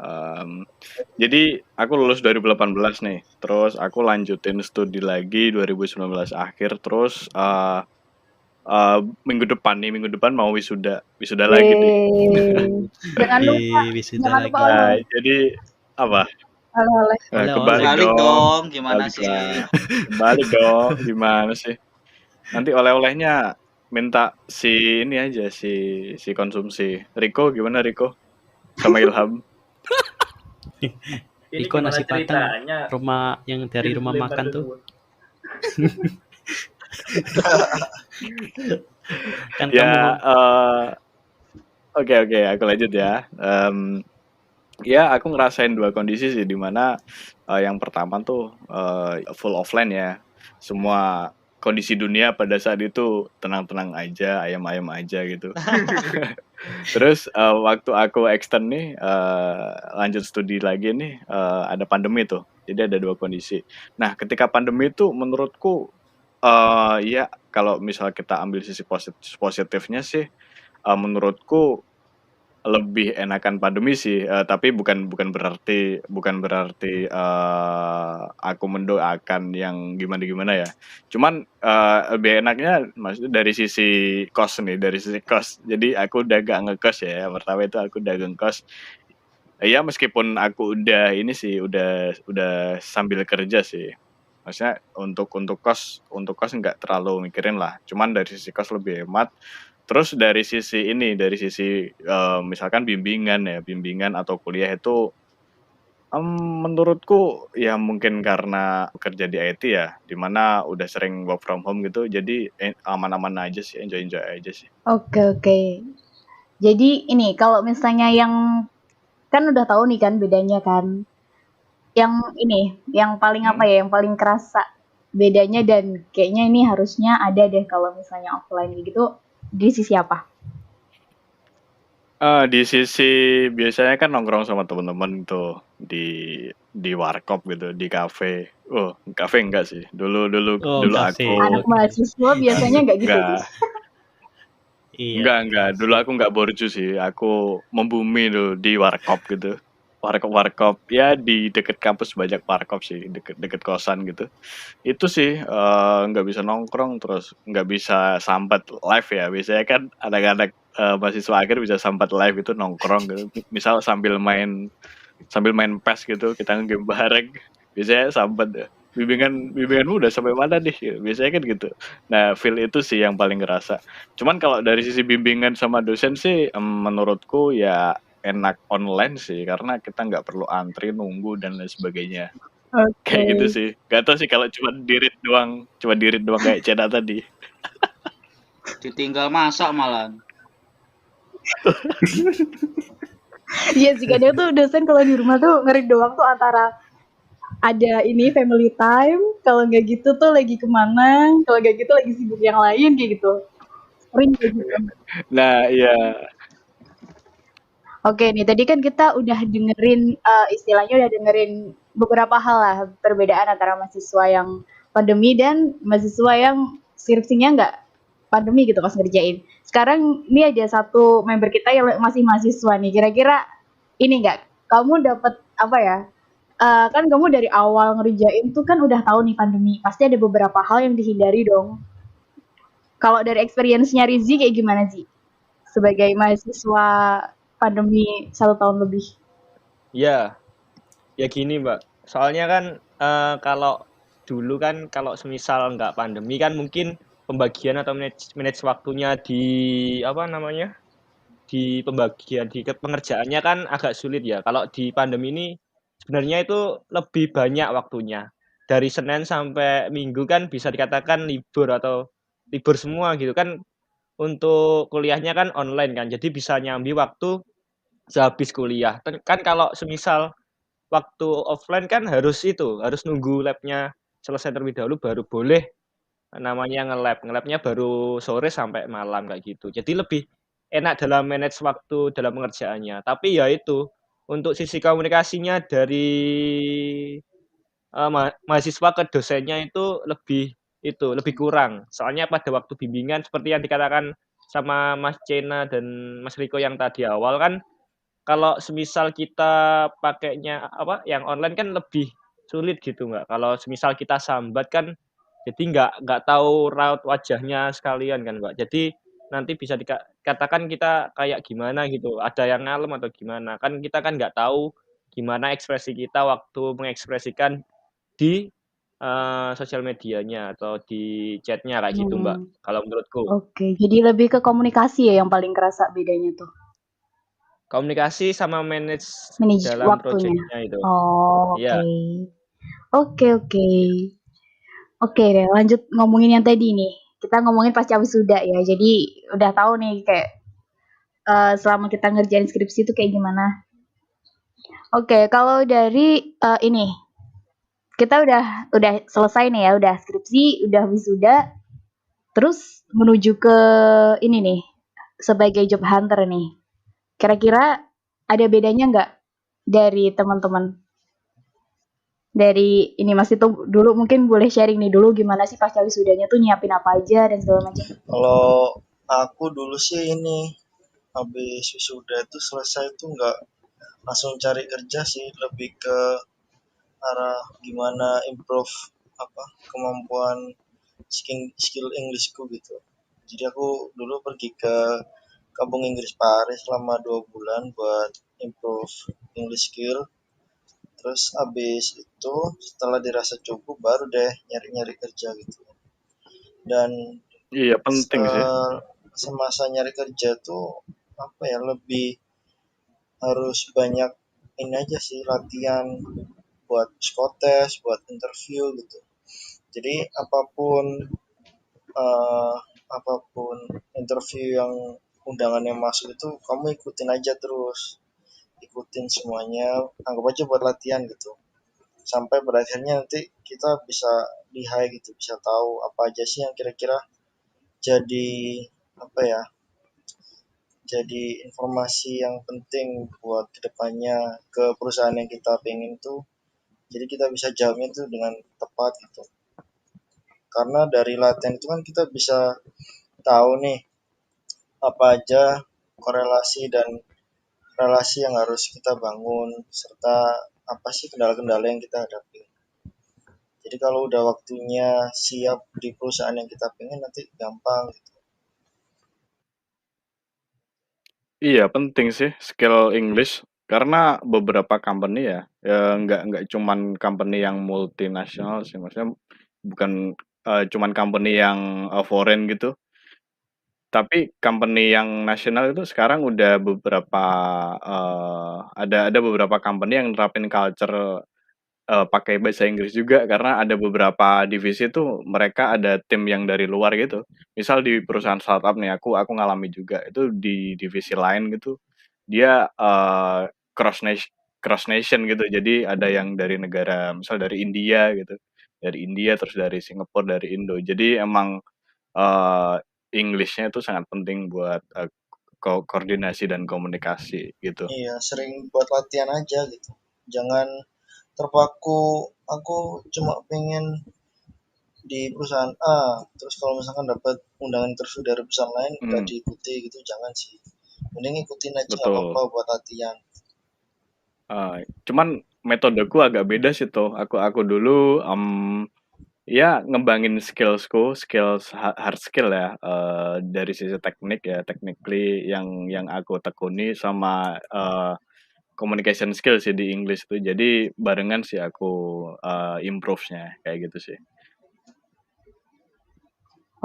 Jadi aku lulus 2018 nih, terus aku lanjutin studi lagi 2019 akhir, terus minggu depan mau wisuda lagi nih. Jangan lupa. Wisuda lagi. Nah, jadi apa? Kebalik dong, gimana sih? Balik dong, gimana sih? Nanti oleh-olehnya minta si ini aja si konsumsi. Riko gimana Riko? Sama Ilham? Ini Iko gimana nasi padang ceritanya rumah yang dari rumah dilempar makan ke tuh gua? kan Ya, kamu oke, aku lanjut ya. Ya, aku ngerasain dua kondisi sih, di mana yang pertama tuh full offline ya. Semua kondisi dunia pada saat itu tenang-tenang aja, ayam-ayam aja gitu. Terus waktu aku extern nih, lanjut studi lagi nih, ada pandemi tuh. Jadi ada dua kondisi. Nah, ketika pandemi itu menurutku ya kalau misal kita ambil sisi positifnya sih, menurutku lebih enakan pandemi sih, tapi bukan berarti, aku mendoakan yang gimana-gimana ya. Cuman, lebih enaknya maksudnya dari sisi kos nih, dari sisi kos. Jadi aku udah gak ngekos ya, yang pertama itu aku udah ngekos. Iya, meskipun aku udah ini sih, udah sambil kerja sih. Maksudnya untuk kos nggak terlalu mikirin lah, cuman dari sisi kos lebih hemat. Terus dari sisi ini, dari sisi, misalkan bimbingan atau kuliah itu, menurutku ya mungkin karena kerja di IT ya, di mana udah sering work from home gitu, jadi aman-aman aja sih, enjoy-enjoy aja sih. Oke. Jadi ini kalau misalnya yang kan udah tahu nih kan bedanya kan. Yang ini, yang paling apa ya, yang paling kerasa bedanya dan kayaknya ini harusnya ada deh kalau misalnya offline gitu di sisi apa? Di sisi biasanya kan nongkrong sama temen-temen tuh di warkop gitu, di kafe. Oh, kafe enggak sih. Dulu dulu oh dulu kafe aku Anak oke mahasiswa biasanya nggak gitu sih. enggak iya enggak. Dulu aku enggak borju sih. Aku membumi tuh di warkop gitu. Warkop ya di deket kampus banyak warkop sih, deket kosan gitu. Itu sih nggak bisa nongkrong, terus nggak bisa sambat live ya. Biasanya kan anak-anak mahasiswa akhir bisa sambat live itu nongkrong gitu. Misal sambil main PES gitu, kita game bareng. Biasanya sambat ya. Bimbinganmu udah sampai mana nih? Gitu. Biasanya kan gitu. Nah, feel itu sih yang paling ngerasa. Cuman kalau dari sisi bimbingan sama dosen sih, menurutku ya enak online sih, karena kita nggak perlu antri, nunggu dan lain sebagainya. Kayak gitu Oke. sih. Gak tau sih kalau cuma dirit doang kayak Cena tadi. Ditinggal masak malah. Iya sih kadang tuh dosen kalau di rumah tuh ngeri doang tuh antara ada ini family time, kalau nggak gitu tuh lagi kemana, kalau nggak gitu lagi sibuk yang lain kayak gitu. Sering kayak gitu. Nah, iya. Oke nih, tadi kan kita udah dengerin istilahnya udah dengerin beberapa hal lah perbedaan antara mahasiswa yang pandemi dan mahasiswa yang skripsinya nggak pandemi gitu pas ngerjain. Sekarang ini ada satu member kita yang masih mahasiswa nih. Kira-kira ini nggak, kamu dapat apa ya? Kan kamu dari awal ngerjain tuh kan udah tahu nih pandemi. Pasti ada beberapa hal yang dihindari dong. Kalau dari experience-nya Rizzy kayak gimana sih? Sebagai mahasiswa pandemi 1 tahun lebih. Ya, ya gini Mbak. Soalnya kan kalau dulu kan kalau semisal nggak pandemi kan mungkin pembagian atau manage waktunya di apa namanya di pembagian di pengerjaannya kan agak sulit ya. Kalau di pandemi ini sebenarnya itu lebih banyak waktunya. Dari Senin sampai Minggu kan bisa dikatakan libur atau libur semua gitu kan. Untuk kuliahnya kan online kan. Jadi bisa nyambi waktu sehabis kuliah. Kan kalau semisal waktu offline kan harus nunggu labnya selesai terlebih dahulu baru boleh namanya nge-lab. Nge-labnya baru sore sampai malam kayak gitu. Jadi lebih enak dalam manage waktu dalam pengerjaannya. Tapi ya itu untuk sisi komunikasinya dari mahasiswa ke dosennya itu lebih kurang. Soalnya pada waktu bimbingan seperti yang dikatakan sama Mas Cena dan Mas Riko yang tadi awal kan kalau semisal kita pakainya apa yang online kan lebih sulit gitu nggak? Kalau semisal kita sambat kan jadi nggak tahu raut wajahnya sekalian kan Mbak. Jadi nanti bisa dikatakan kita kayak gimana gitu. Ada yang ngalem atau gimana. Kan kita kan nggak tahu gimana ekspresi kita waktu mengekspresikan di sosial medianya atau di chatnya kayak gitu Mbak. Kalau menurutku. Oke, jadi lebih ke komunikasi ya yang paling kerasa bedanya tuh. komunikasi sama manage Manage dalam waktunya. project-nya itu. Oh, Iya. Oke. Oke deh, lanjut ngomongin yang tadi nih. Kita ngomongin pasca wisuda ya. Jadi udah tahu nih kayak selama kita ngerjain skripsi itu kayak gimana. Oke, kalau dari ini kita udah selesai nih ya, udah skripsi, udah wisuda, terus menuju ke ini nih sebagai job hunter nih. Kira-kira ada bedanya nggak dari teman-teman? Dari ini Mas itu dulu mungkin boleh sharing nih dulu gimana sih pasca wisudanya tuh nyiapin apa aja dan segala macam. Kalau aku dulu sih ini habis wisuda itu selesai tuh nggak langsung cari kerja sih, lebih ke arah gimana improve kemampuan skill Englishku gitu. Jadi aku dulu pergi ke kampung Inggris Paris selama 2 bulan buat improve English skill. Terus habis itu setelah dirasa cukup baru deh nyari-nyari kerja gitu. Dan Iya, penting sih. semasa nyari kerja tuh lebih harus banyak ini aja sih, latihan buat psikotes, buat interview gitu. Jadi apapun interview yang undangan yang masuk itu kamu ikutin aja terus, ikutin semuanya, anggap aja buat latihan gitu. Sampai pada akhirnya nanti kita bisa di high gitu, bisa tahu apa aja sih yang kira-kira jadi jadi informasi yang penting buat kedepannya ke perusahaan yang kita pengen tuh. Jadi kita bisa jawabnya tuh dengan tepat gitu. Karena dari latihan itu kan kita bisa tahu nih apa aja korelasi dan relasi yang harus kita bangun, serta apa sih kendala-kendala yang kita hadapi. Jadi kalau udah waktunya siap di perusahaan yang kita pengen, nanti gampang gitu. Iya, penting sih skill English karena beberapa company ya nggak cuman company yang multinasional sih, maksudnya bukan cuman company yang foreign gitu. Tapi company yang nasional itu sekarang udah beberapa ada beberapa company yang nerapin culture pakai bahasa Inggris juga karena ada beberapa divisi tuh mereka ada tim yang dari luar gitu. Misal di perusahaan startup nih aku ngalami juga itu di divisi lain gitu. Dia cross nation gitu. Jadi ada yang dari negara misal dari India gitu. Dari India terus dari Singapura, dari Indo. Jadi emang English-nya itu sangat penting buat koordinasi dan komunikasi gitu. Iya, sering buat latihan aja gitu. Jangan terpaku, aku cuma pengen di perusahaan A, terus kalau misalkan dapat undangan interview dari perusahaan lain nggak diikuti gitu, jangan sih. Mending ikutin aja nggak apa-apa buat latihan. Cuman metodeku agak beda sih tuh. Aku dulu ya ngembangin skill hard skill ya dari sisi teknik ya, technically yang aku tekuni sama communication skill sih di English tuh. Jadi barengan sih aku improve-nya kayak gitu sih.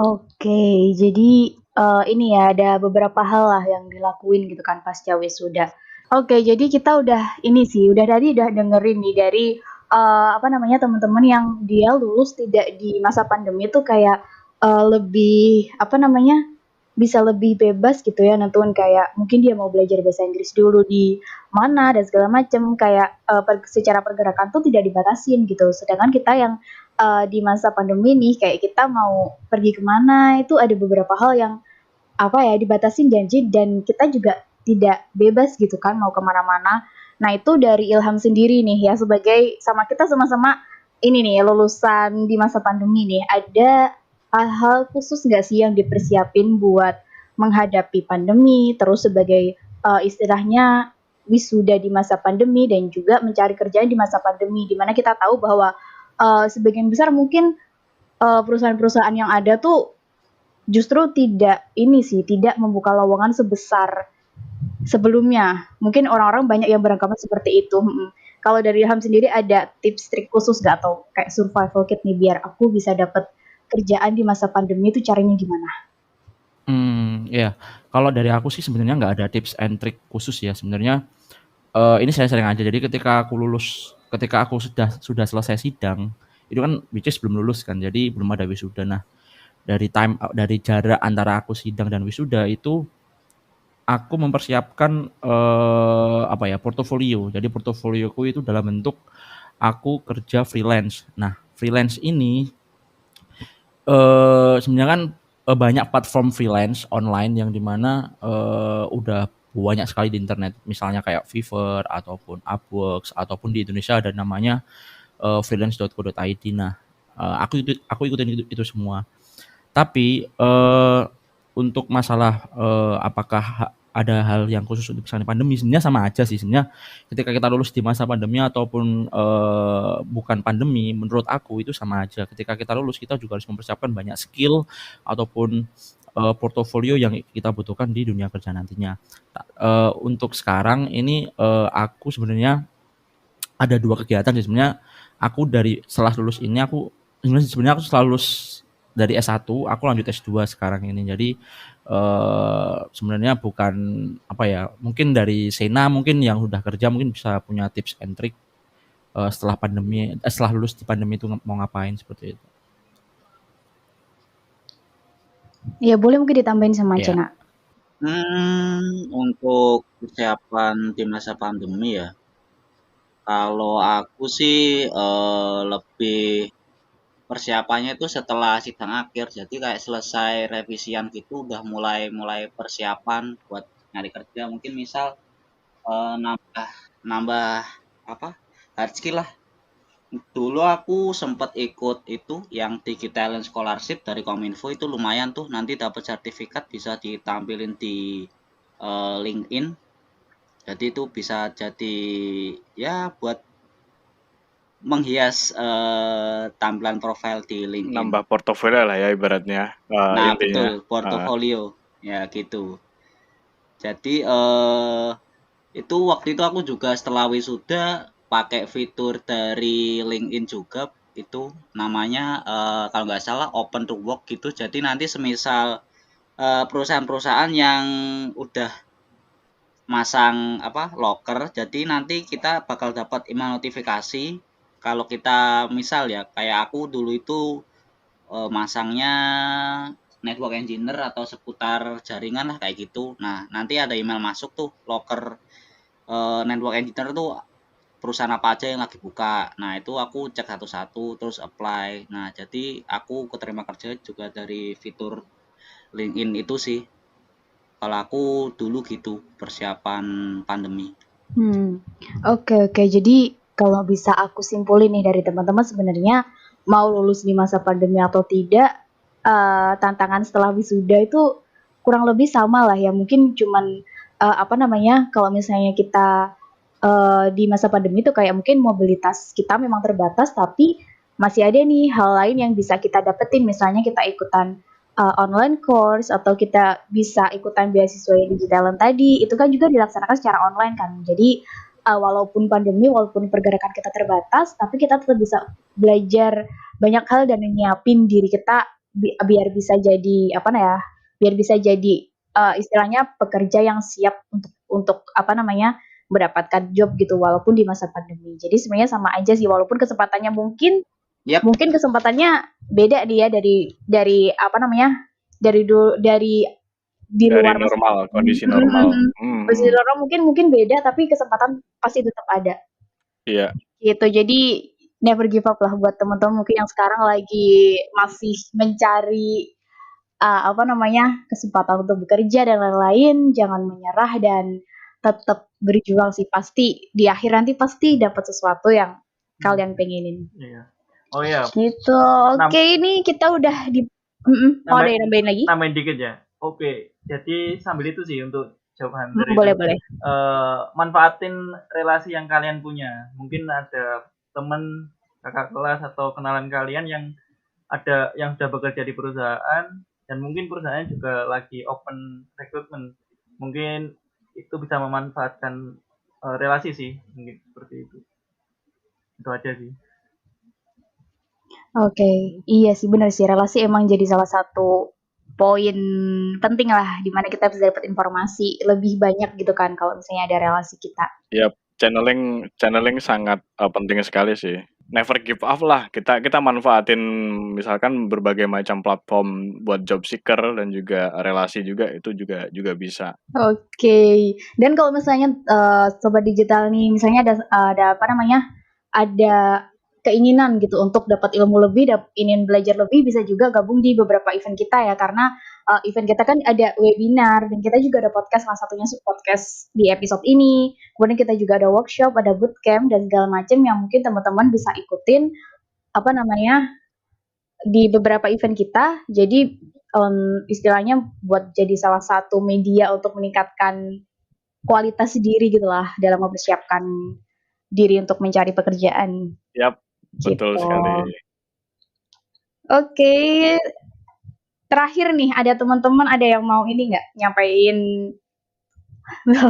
Oke, jadi ini ya ada beberapa hal lah yang dilakuin gitu kan pasca wisuda. Oke, jadi kita udah ini sih, udah dengerin nih dari teman-teman yang dia lulus tidak di masa pandemi tuh kayak lebih bisa lebih bebas gitu ya nentuin kayak mungkin dia mau belajar bahasa Inggris dulu di mana dan segala macam kayak secara pergerakan tuh tidak dibatasin gitu. Sedangkan kita yang di masa pandemi nih kayak kita mau pergi kemana itu ada beberapa hal yang dibatasin janji dan kita juga tidak bebas gitu kan mau kemana-mana. Nah itu dari Ilham sendiri nih ya sebagai kita sama-sama ini nih lulusan di masa pandemi nih ada hal-hal khusus nggak sih yang dipersiapin buat menghadapi pandemi terus sebagai istilahnya wisuda di masa pandemi dan juga mencari kerjaan di masa pandemi di mana kita tahu bahwa sebagian besar mungkin perusahaan-perusahaan yang ada tuh justru tidak membuka lowongan sebesar sebelumnya. Mungkin orang-orang banyak yang beranggapan seperti itu. Kalau dari Ilham sendiri ada tips trik khusus nggak atau kayak survival kit nih biar aku bisa dapat kerjaan di masa pandemi itu caranya gimana? Iya. Kalau dari aku sih sebenarnya nggak ada tips and trick khusus ya sebenarnya. Ini saya sering aja. Jadi ketika aku sudah selesai sidang, itu kan which is belum lulus kan. Jadi belum ada wisuda. Nah, dari jarak antara aku sidang dan wisuda itu aku mempersiapkan portofolio. Jadi portofolioku itu dalam bentuk aku kerja freelance. Nah, freelance ini sebenarnya kan banyak platform freelance online yang dimana udah banyak sekali di internet, misalnya kayak Fiverr ataupun Upwork ataupun di Indonesia ada namanya freelance.co.id. Nah, aku ikutin itu semua. Tapi untuk masalah apakah ada hal yang khusus untuk misalnya pandemi, sebenarnya sama aja sih sebenarnya. Ketika kita lulus di masa pandemi ataupun bukan pandemi, menurut aku itu sama aja. Ketika kita lulus kita juga harus mempersiapkan banyak skill ataupun portofolio yang kita butuhkan di dunia kerja nantinya. Untuk sekarang ini aku sebenarnya ada 2 kegiatan sih sebenarnya. Aku setelah lulus ini sebenarnya aku setelah lulus dari S1 aku lanjut S2 sekarang ini. Jadi sebenarnya bukan mungkin dari Sena mungkin yang udah kerja mungkin bisa punya tips and trick setelah lulus di pandemi itu mau ngapain seperti itu. Ya boleh mungkin ditambahin sama Iya. Cena. Untuk persiapan di masa pandemi ya, kalau aku sih lebih persiapannya itu setelah sidang akhir. Jadi kayak selesai revisian gitu udah mulai persiapan buat nyari kerja. Mungkin misal nambah apa hard skill lah. Dulu aku sempat ikut itu yang Digital Talent Scholarship dari Kominfo, itu lumayan tuh, nanti dapat sertifikat bisa ditampilin di LinkedIn. Jadi itu bisa jadi ya buat menghias tampilan profil di LinkedIn. Nambah portofolio lah ya ibaratnya, Nah, intinya. betul, portofolio. Ya gitu. Jadi itu waktu itu aku juga setelah wisuda pakai fitur dari LinkedIn juga, itu namanya kalau nggak salah open to work gitu. Jadi nanti semisal perusahaan-perusahaan yang udah masang loker, jadi nanti kita bakal dapat email notifikasi kalau kita misal ya kayak aku dulu itu masangnya network engineer atau seputar jaringan lah kayak gitu. Nah, nanti ada email masuk tuh loker network engineer tuh perusahaan apa aja yang lagi buka. Nah, itu aku cek satu-satu terus apply. Nah, jadi aku keterima kerja juga dari fitur LinkedIn itu sih. Kalau aku dulu gitu persiapan pandemi. Oke. Jadi kalau bisa aku simpulin nih dari teman-teman, sebenarnya mau lulus di masa pandemi atau tidak, tantangan setelah wisuda itu kurang lebih sama lah ya. Mungkin cuman kalau misalnya kita di masa pandemi itu kayak mungkin mobilitas kita memang terbatas, tapi masih ada nih hal lain yang bisa kita dapetin. Misalnya kita ikutan online course atau kita bisa ikutan beasiswa yang digitalan tadi, itu kan juga dilaksanakan secara online kan. Jadi walaupun pandemi, walaupun pergerakan kita terbatas, tapi kita tetap bisa belajar banyak hal dan nyiapin diri kita biar bisa jadi biar bisa jadi istilahnya pekerja yang siap untuk mendapatkan job gitu walaupun di masa pandemi. Jadi sebenarnya sama aja sih, walaupun kesempatannya mungkin kesempatannya beda dia dari di luar normal, kondisi normal. Kondisi normal mungkin beda, tapi kesempatan pasti tetap ada. Iya. Gitu. Jadi never give up lah buat teman-teman mungkin yang sekarang lagi masih mencari kesempatan untuk bekerja dan lain-lain. Jangan menyerah dan tetap berjuang sih, pasti di akhir nanti pasti dapat sesuatu yang kalian pengenin. Iya. Oh iya. Gitu. Oke, ini kita udah di mau ada yang nambahin lagi? Nambahin dikit ya. Oke. Jadi sambil itu sih untuk jawaban dari boleh. manfaatin relasi yang kalian punya. Mungkin ada teman kakak kelas atau kenalan kalian yang sudah bekerja di perusahaan dan mungkin perusahaan juga lagi open recruitment. Mungkin itu bisa memanfaatkan relasi sih, mungkin seperti itu. Itu aja sih. Oke, iya sih benar sih, relasi emang jadi salah satu poin penting lah di mana kita bisa dapat informasi lebih banyak gitu kan kalau misalnya ada relasi kita. Yap, channeling sangat penting sekali sih. Never give up lah. Kita manfaatin misalkan berbagai macam platform buat job seeker dan juga relasi juga, itu juga bisa. Oke. Dan kalau misalnya sobat digital nih, misalnya ada apa namanya? Ada keinginan gitu untuk dapat ilmu lebih, ingin belajar lebih, bisa juga gabung di beberapa event kita ya, karena event kita kan ada webinar dan kita juga ada podcast, salah satunya podcast di episode ini. Kemudian kita juga ada workshop, ada bootcamp dan segala macam yang mungkin teman-teman bisa ikutin apa namanya di beberapa event kita. Jadi istilahnya buat jadi salah satu media untuk meningkatkan kualitas diri gitulah dalam mempersiapkan diri untuk mencari pekerjaan. Yap, betul Gitu. sekali. Oke. Terakhir nih, ada teman-teman ada yang mau ini nggak nyampein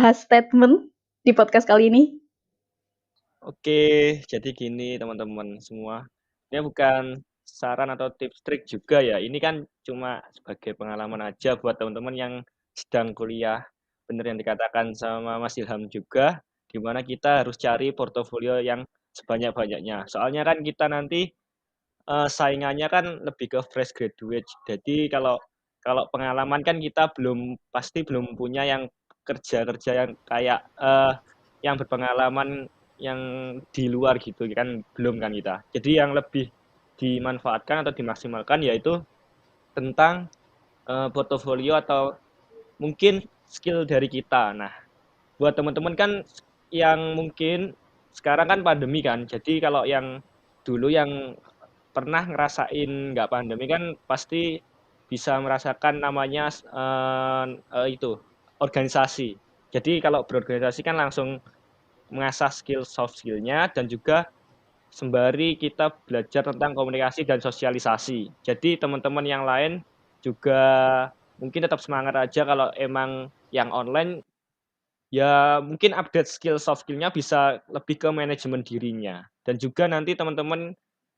last statement di podcast kali ini? Oke, jadi gini teman-teman semua. Ini bukan saran atau tips trik juga ya. Ini kan cuma sebagai pengalaman aja buat teman-teman yang sedang kuliah. Bener yang dikatakan sama Mas Ilham juga, di mana kita harus cari portofolio yang sebanyak-banyaknya. Soalnya kan kita nanti saingannya kan lebih ke fresh graduate. Jadi kalau pengalaman kan kita pasti belum punya yang kerja-kerja yang kayak yang berpengalaman yang di luar gitu kan, belum kan kita. Jadi yang lebih dimanfaatkan atau dimaksimalkan yaitu tentang portofolio atau mungkin skill dari kita. Nah, buat teman-teman kan yang mungkin sekarang kan pandemi kan, jadi kalau yang dulu yang pernah ngerasain nggak pandemi kan pasti bisa merasakan namanya itu organisasi. Jadi kalau berorganisasi kan langsung mengasah skill soft skillnya dan juga sembari kita belajar tentang komunikasi dan sosialisasi. Jadi teman-teman yang lain juga mungkin tetap semangat aja kalau emang yang online ya mungkin update skill soft skillnya bisa lebih ke manajemen dirinya dan juga nanti teman-teman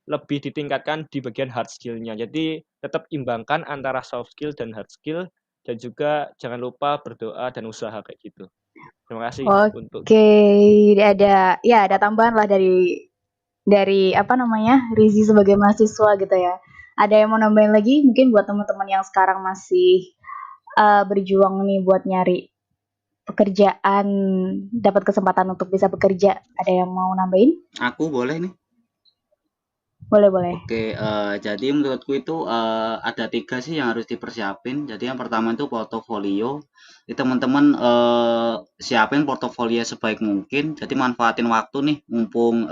lebih ditingkatkan di bagian hard skillnya. Jadi tetap imbangkan antara soft skill dan hard skill dan juga jangan lupa berdoa dan usaha kayak gitu. Terima kasih untuk Oke, ada tambahan lah dari apa namanya Rizi sebagai mahasiswa gitu ya. Ada yang mau nambahin lagi mungkin buat teman-teman yang sekarang masih berjuang nih buat nyari pekerjaan, dapat kesempatan untuk bisa bekerja. Ada yang mau nambahin? Aku boleh nih. Boleh. Oke, jadi menurutku itu ada 3 sih yang harus dipersiapin. Jadi yang pertama itu portofolio. Jadi teman-teman siapin portofolio sebaik mungkin. Jadi manfaatin waktu nih, mumpung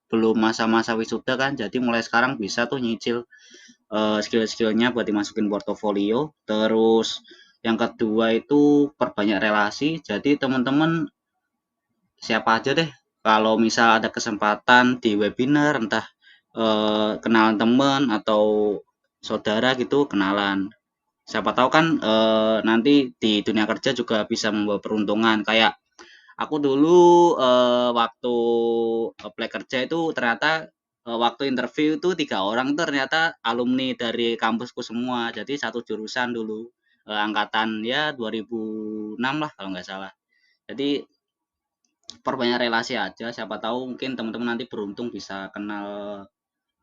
belum masa-masa wisuda kan. Jadi mulai sekarang bisa tuh nyicil skill-skillnya buat dimasukin portofolio. Terus yang kedua itu perbanyak relasi. Jadi teman-teman siapa aja deh kalau misal ada kesempatan di webinar, entah kenalan teman atau saudara gitu, kenalan. Siapa tahu kan nanti di dunia kerja juga bisa membawa peruntungan. Kayak aku dulu waktu apply kerja itu ternyata waktu interview itu 3 orang itu ternyata alumni dari kampusku semua. Jadi satu jurusan dulu, angkatan ya 2006 lah kalau nggak salah. Jadi perbanyak relasi aja, siapa tahu mungkin teman-teman nanti beruntung bisa kenal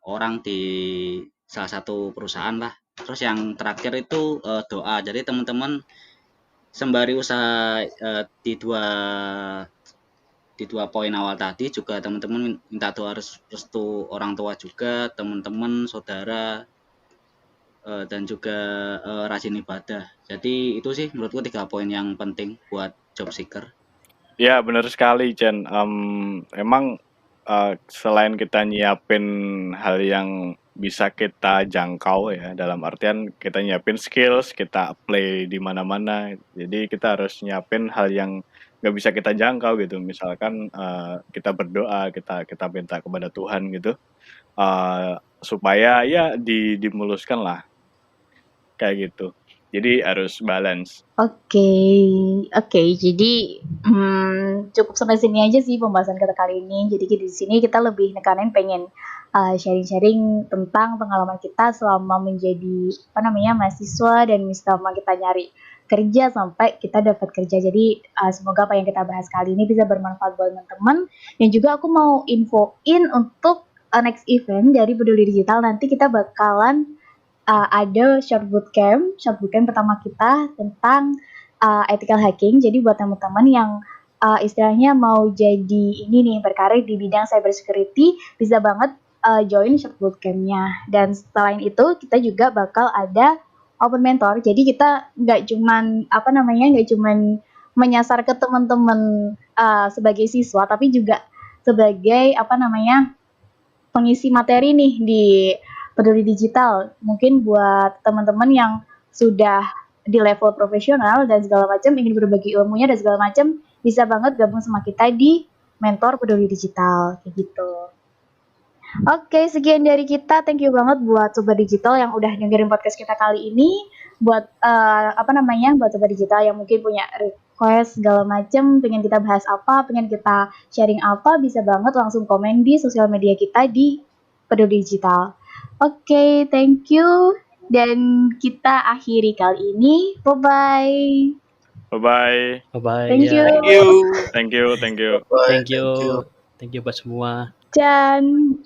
orang di salah satu perusahaan lah. Terus yang terakhir itu doa. Jadi teman-teman sembari usaha di dua poin awal tadi juga teman-teman minta doa restu orang tua juga, teman-teman, saudara, dan juga rajin ibadah. Jadi itu sih menurutku 3 poin yang penting buat job seeker. Ya, benar sekali, Chen. Emang selain kita nyiapin hal yang bisa kita jangkau ya, dalam artian kita nyiapin skills, kita apply di mana-mana. Jadi kita harus nyiapin hal yang nggak bisa kita jangkau gitu. Misalkan kita berdoa, kita minta kepada Tuhan gitu, supaya ya dimuluskan lah, kayak gitu. Jadi harus balance. Oke. Jadi cukup sampai sini aja sih pembahasan kita kali ini. Jadi di sini kita lebih nekanin pengen sharing-sharing tentang pengalaman kita selama menjadi mahasiswa dan selama kita nyari kerja sampai kita dapat kerja. Jadi semoga apa yang kita bahas kali ini bisa bermanfaat buat teman-teman. Dan juga aku mau infoin untuk next event dari Peduli Digital, nanti kita bakalan ada short bootcamp pertama kita tentang ethical hacking. Jadi buat teman-teman yang istilahnya mau jadi ini nih, berkarir di bidang cybersecurity, bisa banget join short bootcamp-nya. Dan selain itu kita juga bakal ada open mentor. Jadi kita nggak cuman menyasar ke teman-teman sebagai siswa, tapi juga sebagai pengisi materi nih di Peduli Digital. Mungkin buat teman-teman yang sudah di level profesional dan segala macam, ingin berbagi ilmunya dan segala macam, bisa banget gabung sama kita di Mentor Peduli Digital kayak gitu. Oke, sekian dari kita. Thank you banget buat Sobat Digital yang udah dengerin podcast kita kali ini. Buat buat Sobat Digital yang mungkin punya request segala macam, pengen kita bahas apa, pengen kita sharing apa, bisa banget langsung komen di sosial media kita di Peduli Digital. Oke, thank you. Dan kita akhiri kali ini. Bye-bye. Bye-bye. Bye-bye. Thank you. Thank you. Thank you buat semua. Dan